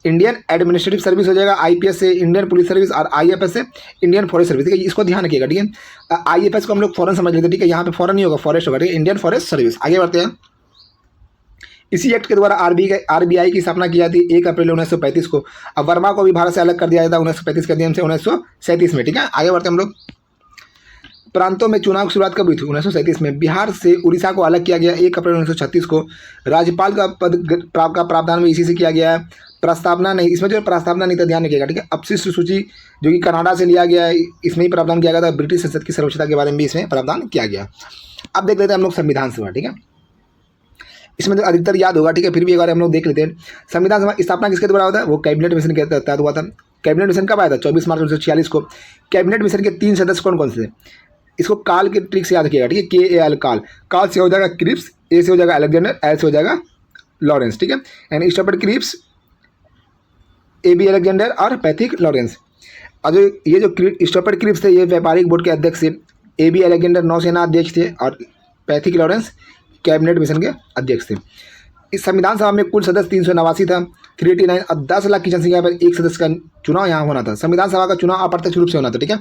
इंडियन एडमिनिस्ट्रेटिव सर्विस हो जाएगा। IPS से इंडियन पुलिस सर्विस और IFS से इंडियन फॉरेस्ट सर्विस। ठीक है, इसको ध्यान रखिएगा। ठीक है, IFS को हम लोग फॉरेन समझ लेते हैं। ठीक है, यहाँ पे फॉरेन नहीं होगा, फॉरेस्ट होगा। ठीक है, इंडियन फॉरेस्ट सर्विस। आगे बढ़ते हैं। इसी एक्ट के द्वारा RBI की स्थापना की जाती है 1 अप्रैल 1935 को। अब वर्मा को भी भारत से अलग कर दिया जाता है 1935 के अधिनियम से 1937 में। ठीक है, आगे बढ़ते हैं हम लोग। प्रांतों में चुनाव की शुरुआत कब हुई थी? 1937 में। बिहार से उड़ीसा को अलग किया गया 1 अप्रैल 1936 को। राज्यपाल का पद का प्रावधान भी इसी से किया गया है। प्रस्तावना नहीं, इसमें जो प्रस्तावना नहीं था ध्यान रखिएगा। ठीक है, अपशिष्ट सूची जो कि कनाडा से लिया गया है इसमें ही प्रावधान किया गया था। ब्रिटिश संसद की सर्वोच्चता के बारे में भी इसमें प्रावधान किया गया। अब देख लेते हैं हम लोग संविधान सभा। ठीक है, इसमें तो अधिकतर याद होगा। ठीक है, फिर भी एक बार हम लोग देख लेते हैं। संविधान सभा स्थापना किसके द्वारा होता है? वो कैबिनेट मिशन के तहत हुआ था। कैबिनेट मिशन कब आया था? 24 मार्च 1946 को। कैबिनेट मिशन के 3 सदस्य कौन कौन से थे? इसको काल के ट्रिक से याद रखिएगा। ठीक है, KAL काल से हो जाएगा क्रिप्स, A से हो जाएगा अलेक्जेंडर, L से हो जाएगा लॉरेंस। ठीक है, यानी स्टफर्ड क्रिप्स, AB अलेक्जेंडर और पैथिक लॉरेंस। और ये जो स्टफर्ड क्रिप्स थे ये व्यापारिक बोर्ड के अध्यक्ष थे। AB अलेक्जेंडर नौसेना अध्यक्ष थे और पैथिक लॉरेंस कैबिनेट मिशन के अध्यक्ष थे। इस संविधान सभा में कुल सदस्य 389 था, 389 और 10 लाख की जनसंख्या पर एक सदस्य का चुनाव यहाँ होना था। संविधान सभा का चुनाव अप्रत्यक्ष रूप से होना था। ठीक है,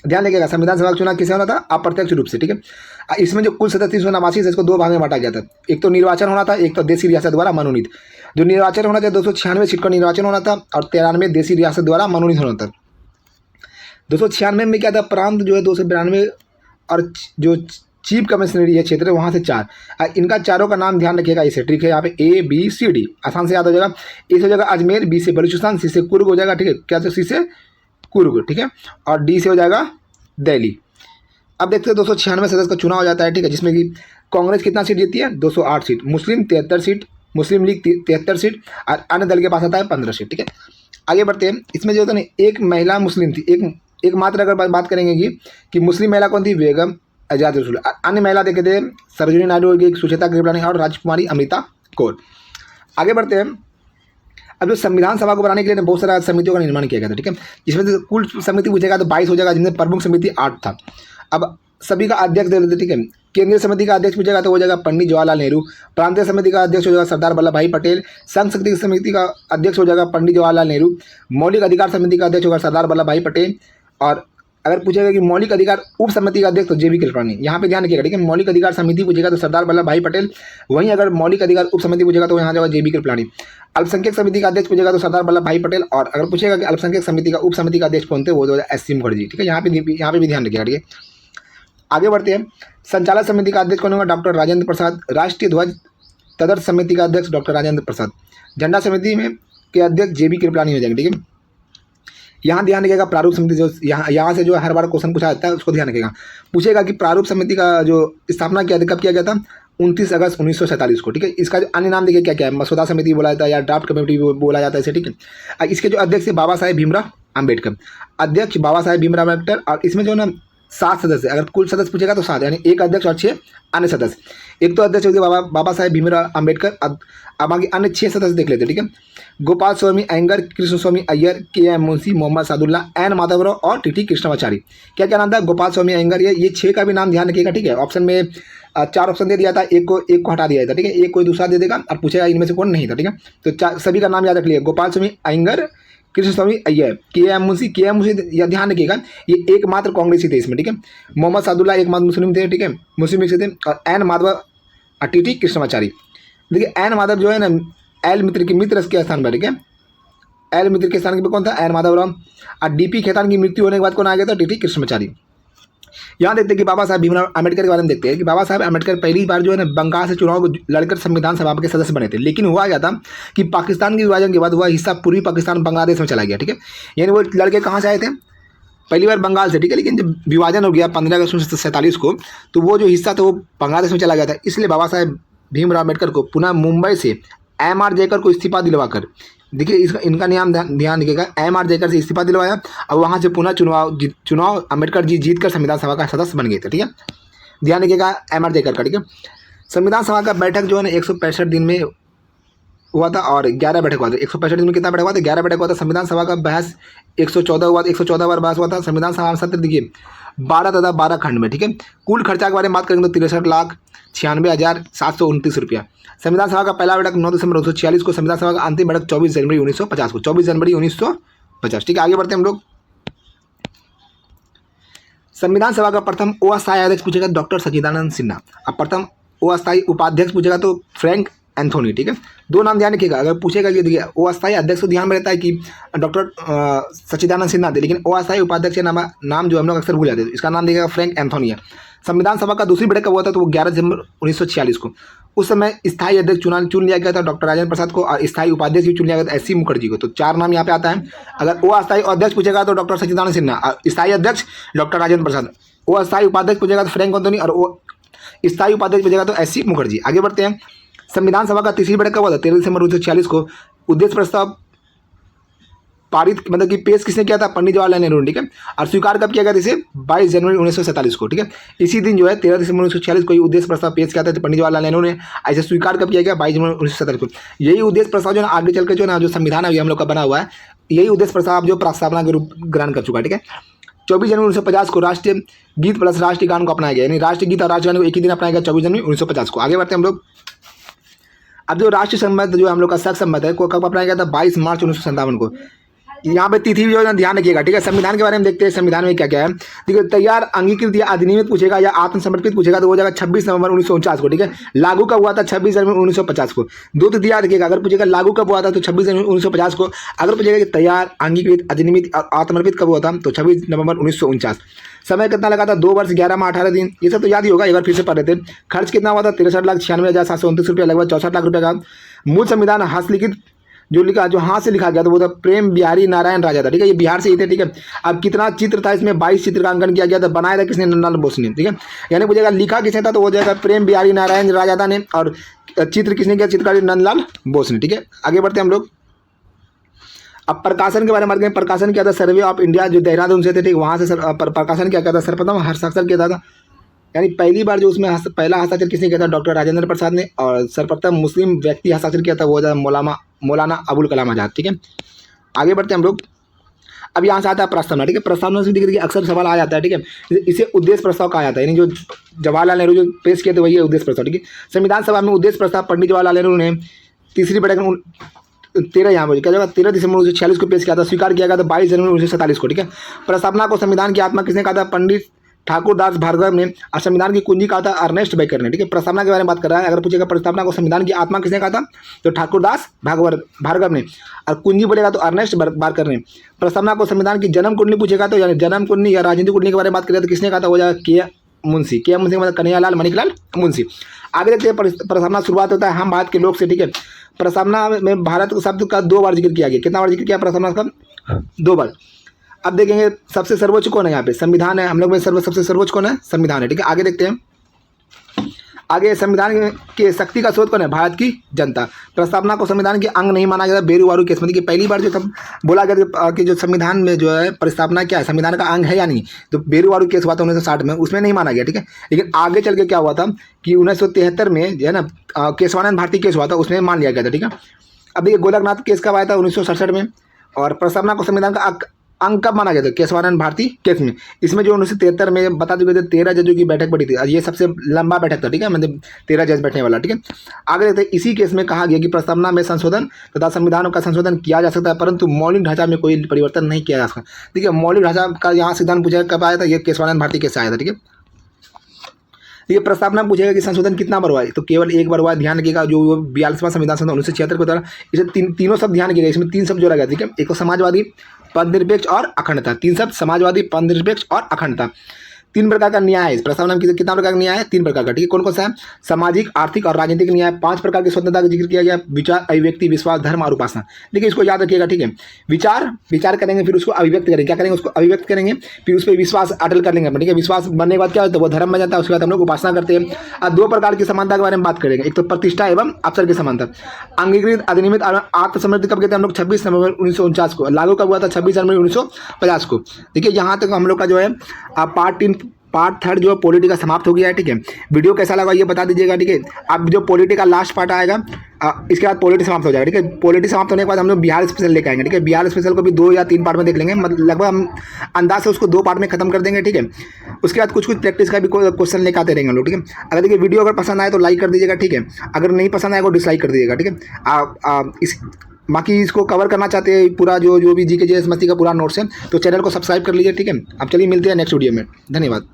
ध्यान रखिएगा, संविधान सभा का चुनाव किसे होना था? अप्रत्यक्ष रूप से। ठीक है, इसमें जो कुल सदस्य 389 है इसको 2 भाग में बांटा गया था। एक तो निर्वाचन होना था, एक तो देशी रियासत द्वारा मनोनीत। जो निर्वाचन होना था 296 सीट का निर्वाचन होना था और 93 देशी रियासत द्वारा मनोनीत होना था। 296 में क्या था? प्रांत जो है 292 और जो चीफ कमिश्नरी है क्षेत्र वहाँ से 4। इनका चारों का नाम ध्यान रखिएगा। इसे ट्रिक है यहाँ पे ABCD आसान से याद हो जाएगा। A से हो जाएगा अजमेर, B से बलूचिस्तान, C से कुर्ग हो जाएगा। ठीक है, क्या तो C से कुर्ग। ठीक है, और D से हो जाएगा दिल्ली। अब देखते हैं 296 सदस्य का चुनाव हो जाता है। ठीक है, जिसमें कि कांग्रेस कितना सीट जीती है? 208 सीट, मुस्लिम 73 सीट, मुस्लिम लीग 73 सीट और अन्य दल के पास आता है 15 सीट। ठीक है, आगे बढ़ते हैं। इसमें जो होता है ना एक महिला मुस्लिम थी, एक मात्र अगर बात करेंगे कि मुस्लिम महिला कौन थी? बेगम आजाद रसूल। अन्य महिला देखे थे सरोजिनी नायडू, सुचेता कृपलानी और राजकुमारी अमृता कौर। आगे बढ़ते हैं। अब जो संविधान सभा को बनाने के लिए ना बहुत सारा समितियों का निर्माण किया गया था, ठीक है। इसमें से कुल समिति पूछेगा तो 22 हो जाएगा, जिनमें प्रमुख समिति 8 था। अब सभी का अध्यक्ष दे देते, ठीक है। केंद्रीय समिति का अध्यक्ष पूछेगा तो हो जाएगा पंडित जवाहरलाल नेहरू। प्रांतीय समिति का अध्यक्ष हो जाएगा सरदार वल्लभ भाई पटेल। संघ शक्ति समिति का अध्यक्ष हो जाएगा पंडित जवाहरलाल नेहरू। मौलिक अधिकार समिति का अध्यक्ष होगा सरदार वल्लभ भाई पटेल। और अगर पूछेगा कि मौलिक अधिकार उप समिति का अध्यक्ष तो जेबी कृपलानी। यहाँ पे ध्यान रखिएगा, ठीक है। मौलिक अधिकार समिति पूछेगा तो सरदार वल्लभ भाई पटेल। वहीं अगर मौलिक अधिकार उप समिति पूछेगा तो यहाँ जाएगा जेबी कृपलानी। अल्पसंख्यक समिति का अध्यक्ष पूछेगा तो सरदार वल्लभ भाई पटेल। और अगर पूछेगा कि अल्पसंख्यक समिति का उप समिति का अध्यक्ष कौन थे, वो तो एस.सी. मुखर्जी, ठीक है। यहाँ पे भी ध्यान रखिएगा, ठीक है। आगे बढ़ते हैं। संचालक समिति का अध्यक्ष कौन होगा, डॉक्टर राजेंद्र प्रसाद। राष्ट्रीय ध्वज तदर्थ समिति का अध्यक्ष डॉक्टर राजेंद्र प्रसाद। झंडा समिति में के अध्यक्ष जेबी कृपलानी हो जाएंगे, ठीक है। यहाँ ध्यान रखिएगा प्रारूप समिति, जो यहाँ से जो हर बार क्वेश्चन पूछा जाता है उसको ध्यान रखिएगा। पूछेगा कि प्रारूप समिति का जो स्थापना किया कब किया गया था, 29 अगस्त 1947 को, ठीक है। इसका जो अन्य नाम देखिए क्या क्या है, मसौदा समिति बोला जाता है या ड्राफ्ट कमेटी बोला जाता है इसे, ठीक है। इसके जो अध्यक्ष है बाबा साहेब भीमराव अम्बेडकर, अध्यक्ष बाबा साहेब भीमराव अम्बेडकर। और इसमें जो ना 7 सदस्य, अगर कुल सदस्य पूछेगा तो 7, यानी एक अध्यक्ष और 6 अन्य सदस्य। एक तो अध्यक्ष होते बाबा साहेब भीमराव अम्बेडकर। अब आगे अन्य 6 सदस्य देख लेते हैं, ठीक है। गोपाल स्वामी अयंगर, कृष्ण स्वामी अय्यर, के.एम. मुंशी, मोहम्मद सादुल्ला, एन माधवराव और टी.टी. कृष्णमाचारी। क्या क्या नाम था, गोपाल स्वामी अयंगर। ये 6 का भी नाम ध्यान रखिएगा, ठीक है। ऑप्शन में 4 ऑप्शन दे दिया था, एक को हटा दिया था, ठीक है। एक कोई दूसरा दे देगा और पूछेगा इनमें से कौन नहीं था, ठीक है। तो सभी का नाम याद रख लिया, गोपाल स्वामी अयंगर, कृष्ण स्वामी अय्यर, के.एम. मुंशी या ध्यान रखिएगा ये एकमात्र कांग्रेसी थे इसमें, ठीक है। मोहम्मद सादुल्ला एकमात्र मुस्लिम थे, ठीक है, मुस्लिम से थे। और एन माधव और टी.टी. कृष्णमाचारी। देखिए एन माधव जो है ना एल मित्र के स्थान पर, ठीक है। एल मित्र के स्थान पर कौन था, एन माधवराव। और डी.पी. खेतान की मृत्यु होने के बाद कौन आ गया था, टी.टी. कृष्णमाचारी। यहाँ देखते हैं कि बाबा साहब भीमराव अम्बेडकर के बारे में देखते हैं कि बाबा साहब अम्बेडकर पहली बार जो है ना बंगाल से चुनाव लड़कर संविधान सभा के सदस्य बने थे। लेकिन हुआ क्या था कि पाकिस्तान के विभाजन के बाद वह हिस्सा पूर्वी पाकिस्तान बांग्लादेश में चला गया, ठीक है। यानी वो लड़के कहाँ से आए थे, पहली बार बंगाल से, ठीक है। लेकिन जब विभाजन हो गया 15 अगस्त 1947 को, तो वो जो हिस्सा था वो बांग्लादेश में चला गया था। इसलिए बाबा साहेब भीमराव अम्बेडकर को पुनः मुंबई से एम.आर. जयकर को इस्तीफा दिलवाकर, देखिए इसका इनका नाम ध्यान रखिएगा, एम.आर. जयकर से इस्तीफा दिलवाया और वहाँ से पुनः चुनाव अम्बेडकर जी जीतकर संविधान सभा का सदस्य बन गए थे, ठीक है। ध्यान रखिएगा एम.आर. जयकर का, ठीक है। संविधान सभा का बैठक जो है ना 165 दिन में हुआ था और 11 बैठक हुआ था। 165 दिन में कितना बैठक हुआ था, 11 बैठक हुआ था। संविधान सभा का बहस 114 हुआ, 114 बार बहस हुआ था। संविधान सभा सत्र देखिए 12 तथा 12 खंड में, ठीक है। कुल खर्चा के बारे में बात करेंगे तो 63,96,729 रुपया। संविधान सभा का पहला बैठक 9 दिसंबर 1946 को। संविधान सभा का अंतिम बैठक 24 जनवरी 1950 को, 24 जनवरी 1950, ठीक है। आगे बढ़ते हैं हम लोग। संविधान सभा का प्रथम अस्थायी अध्यक्ष पूछेगा डॉक्टर सच्चिदानंद सिन्हा। अब प्रथम अस्थायी उपाध्यक्ष पूछेगा तो फ्रैंक एंथोनी, ठीक है। 2 नाम ध्यान रखिएगा। अगर पूछेगा कि देखिए अस्थायी अध्यक्ष तो ध्यान में रहता है कि डॉक्टर सच्चिदानंद सिन्हा थे, लेकिन अस्थायी उपाध्यक्ष नाम जो हम लोग अक्सर भूल जाते हैं, इसका नाम देखिएगा फ्रैंक एंथोनी है। संविधान सभा का दूसरी बैठक कब हुआ था तो वो 11 दिसंबर 1946 को। उस समय स्थायी अध्यक्ष चुन लिया गया था डॉक्टर राजेंद्र प्रसाद को और स्थायी उपाध्यक्ष भी चुन लिया गया था एस.सी. मुखर्जी को। तो 4 नाम यहाँ पे आता है। अगर अस्थायी अध्यक्ष पूछेगा तो डॉक्टर सच्चिदानंद सिन्हा, और स्थायी अध्यक्ष डॉक्टर राजेंद्र प्रसाद। अस्थायी उपाध्यक्ष पूछेगा तो फ्रैंक एंथोनी और स्थायी उपाध्यक्ष पूछेगा तो एस.सी. मुखर्जी। आगे बढ़ते हैं। संविधान सभा का तीसरी बैठक कब हुआ था 13 दिसंबर 1946 को। उद्देश्य प्रस्ताव पारित मतलब कि पेश किसने किया था, पंडित जवाहरलाल नेहरू ने, ठीक है। और स्वीकार कब किया गया था इसे, 22 जनवरी 1947 को, ठीक है। इसी दिन जो है 13 दिसंबर 1946 को उद्देश्य प्रस्ताव पेश किया था पंडित जवाहरलाल नेहरू ने। ऐसे स्वीकार कब किया गया, 22 जनवरी 1947 को। यही उद्देश्य प्रस्ताव जो है आगे चल के जो ना जो संविधान अभी हम लोग का बना हुआ है, यही उद्देश्य प्रस्ताव जो प्रस्तावना के रूप ग्रहण कर चुका है, ठीक है। 24 जनवरी 1950 को राष्ट्रीय गीत प्लस राष्ट्रीय गान को अपनाया गया, यानी राष्ट्रीय गीत और राष्ट्रीय गान को एक ही दिन अपनाया गया 24 जनवरी 1950 को। आगे बढ़ते हैं हम लोग। अब जो राष्ट्रीय संबंध जो हम लोग का सख्त संबंध है को कब अपनाया गया था, 22 मार्च 1957 को। यहाँ पे तिथि जो है ध्यान रखिएगा, ठीक है। संविधान के बारे में देखते हैं, संविधान में क्या क्या है। देखिए तैयार अंगीकृत या अधिनियमित पूछेगा या आत्मसमर्पित पूछेगा तो हो जाएगा 26 नवंबर 1949 को, ठीक है। लागू कब हुआ था, 26 जनवरी 1950 को। 2 तिथि याद रखिएगा। अगर पूछेगा लागू कब हुआ था तो 26 जनवरी 1950 को। अगर पूछेगा कि तैयार अंगीकृत अधिनियमित आत्मसमर्पित कब हुआ था तो 26 नवंबर 1949। समय कितना लगा था, 2 वर्ष 11 माह 18 दिन। ये सब तो याद ही होगा, एक बार फिर से पढ़ लेते हैं। खर्च कितना हुआ था, 63,96,729 रुपया, लगभग 64 लाख रुपये का। मूल संविधान हस्तलिखित जो हाथ से लिखा गया था वो था प्रेम बिहारी नारायण राजा था, ठीक है। ये बिहार से ही थे, ठीक है। अब कितना चित्र था इसमें, 22 चित्र का अंकन किया गया था। बनाया था किसने, नंदलाल बोस ने, ठीक है। यानी पूछेगा लिखा किसने था तो हो जाएगा प्रेम बिहारी नारायण राजा ने, और चित्र किसने किया, चित्रकारी नंदलाल बोस ने, ठीक है। आगे बढ़ते हैं हम लोग। अब प्रकाशन के बारे में बात करें। प्रकाशन किया था सर्वे ऑफ इंडिया जो देहरादून से थे, ठीक। वहाँ से प्रकाशन क्या था, सर्वप्रथम हस्ताक्षर किया था यानी पहली बार जो उसमें पहला हस्ताक्षर किसने किया था, डॉक्टर राजेंद्र प्रसाद ने, और सर्वप्रथम मुस्लिम व्यक्ति हस्ताक्षर किया था वो था मौलाना अबुल कलाम आज़ाद। ठीक है, आगे बढ़ते हैं हम लोग। अब यहाँ से आता है प्रस्तावना। ठीक है, प्रस्तावना से देखिए अक्सर सवाल आ जाता है। ठीक है, इसे उद्देश्य प्रस्ताव कहा जाता है, यानी जो जवाहरलाल नेहरू जो पेश किए थे वही है उद्देश्य प्रस्ताव। ठीक है, संविधान सभा में उद्देश्य प्रस्ताव पंडित जवाहरलाल नेहरू ने तीसरी बैठक में 13 यहाँ पर क्या जगह 13 दिसंबर 1946 को पेश किया था, स्वीकार किया गया था 22 जनवरी 1947 को। ठीक है, प्रस्तावना को संविधान की आत्मा किसने कहा था, पंडित ठाकुर दास भार्गव ने, और संविधान की कुंजी कहा था अर्नेस्ट बेकर ने। ठीक है, प्रस्तावना के बारे में बात कर रहा है। अगर पूछेगा प्रस्तावना को संविधान की आत्मा किसने कहा था, तो ठाकुर दास भार्गव ने, और कुंजी बोलेगा तो अर्नेस्ट बेकर ने। प्रस्तावना को संविधान की जन्म कुंडली पूछेगा तो, यानी जन्म कुंडली या राजनीतिक कुंडली के बारे में बात करें तो किसने कहा था, वो जाएगा के मुंशी का मतलब कन्हैयालाल मणिकलाल मुंशी। आगे देखते हैं प्रस्तावना शुरुआत होता है हम भारत के लोग से। ठीक है, प्रस्तावना में भारत शब्द का 2 बार जिक्र किया गया। कितना बार जिक्र किया प्रस्तावना का, 2 बार। अब देखेंगे सबसे सर्वोच्च कौन है, यहाँ पे संविधान है, हम लोग में सबसे सर्वोच्च कौन है, संविधान है। ठीक है, आगे देखते हैं। आगे संविधान के शक्ति का स्रोत कौन है, भारत की जनता। प्रस्तावना को संविधान के अंग नहीं माना गया बेरुवारू केस में। पहली बार जो तब बोला गया कि जो संविधान में जो है प्रस्तावना क्या है, संविधान का अंग है या नहीं, तो बेरुवारू केस हुआ था 1960 में, उसमें नहीं माना गया। ठीक है, लेकिन आगे चल के क्या हुआ था कि 1973 में जो है ना केशवानंद भारती केस हुआ था, उसमें मान लिया गया था। ठीक है, अब देखिए गोलकनाथ केस कब आया था, 1967 में। और प्रस्तावना को संविधान का अंग कब माना गया था, केशवानंद भारती केस में। इसमें जो 1973 में बता चुके थे 13 जजों की बैठक बैठी थी, ये सबसे लंबा बैठक था। ठीक है, मतलब 13 जज बैठने वाला। ठीक है, आगे देखते हैं। इसी केस में कहा गया कि प्रस्तावना में संशोधन तथा संविधान का संशोधन किया जा सकता है, परंतु मौलिक ढांचा में कोई परिवर्तन नहीं किया जा सकता। ठीक है, मौलिक ढांचा का यहाँ सिद्धांत पूछा कब आया था, ये केशवानंद भारती केस आया था। ठीक है, ये प्रस्तावना पूछेगा कि संशोधन कितना बार हुआ है, तो केवल एक बार हुआ है। ध्यान रखिएगा, जो 42वां संविधान संशोधन 1976 के द्वारा, इसे तीनों शब्द ध्यान रखिएगा, इसमें 3 शब्द जोड़ा गया। ठीक है, एक तो समाजवादी, पदनिरपेक्ष और अखंडता। 3 शब्द, समाजवादी, पदनिरपेक्ष और अखंडता। 3 प्रकार का न्याय है इस प्रस्तावना में। कितना प्रकार का न्याय है, 3 प्रकार का। ठीक है, कौन कौन सा है, सामाजिक, आर्थिक और राजनीतिक न्याय। 5 प्रकार की स्वतंत्रता का जिक्र किया गया, विचार, अभिव्यक्ति, विश्वास, धर्म और उपासना। देखिए इसको याद रखिएगा। ठीक है, विचार करेंगे, फिर उसको अभिव्यक्त करेंगे, क्या करेंगे, उसको अभिव्यक्त करेंगे, फिर उस पर विश्वास अटल कर लेंगे। ठीक है, विश्वास बनने के बाद क्या होता है, वो धर्म बन जाता है, उसके बाद हम लोग उपासना करते हैं। और 2 प्रकार की समानता के बारे में बात करेंगे, एक तो प्रतिष्ठा एवं अवसर की समानता। अंगीकृत अधिनियम आत्मसम्मति कब कहते हैं हम लोग, 26 नवंबर 1949 को। लागू कब हुआ था, 26 जनवरी 1950 को। देखिए यहाँ तक हम लोग का जो है पार्ट 3 जो पॉलिटी का समाप्त हो गया है। ठीक है, वीडियो कैसा लगा ये बता दीजिएगा। ठीक है, अब जो पॉलिटी का लास्ट पार्ट आएगा इसके बाद पॉलिटी समाप्त हो जाएगा। ठीक है, पॉलिटी समाप्त होने के बाद हम लोग बिहार स्पेशल लेकर आएंगे। ठीक है, बिहार स्पेशल को भी 2 या 3 पार्ट में देख लेंगे, मतलब लगभग हम अंदाज से उसको 2 पार्ट में खत्म कर देंगे। ठीक है, उसके बाद कुछ प्रैक्टिस का भी क्वेश्चन लेकर आते रहेंगे हम लोग। ठीक है, अगर देखिए वीडियो अगर पसंद आए तो लाइक कर दीजिएगा। ठीक है, अगर नहीं पसंद आए तो डिसलाइक कर दीजिएगा। ठीक है, बाकी इसको कवर करना चाहते हैं पूरा जो भी जीके जेएस मस्ती का पूरा नोट्स है, तो चैनल को सब्सक्राइब कर लीजिए। ठीक है, अब चलिए मिलते हैं नेक्स्ट वीडियो में। धन्यवाद।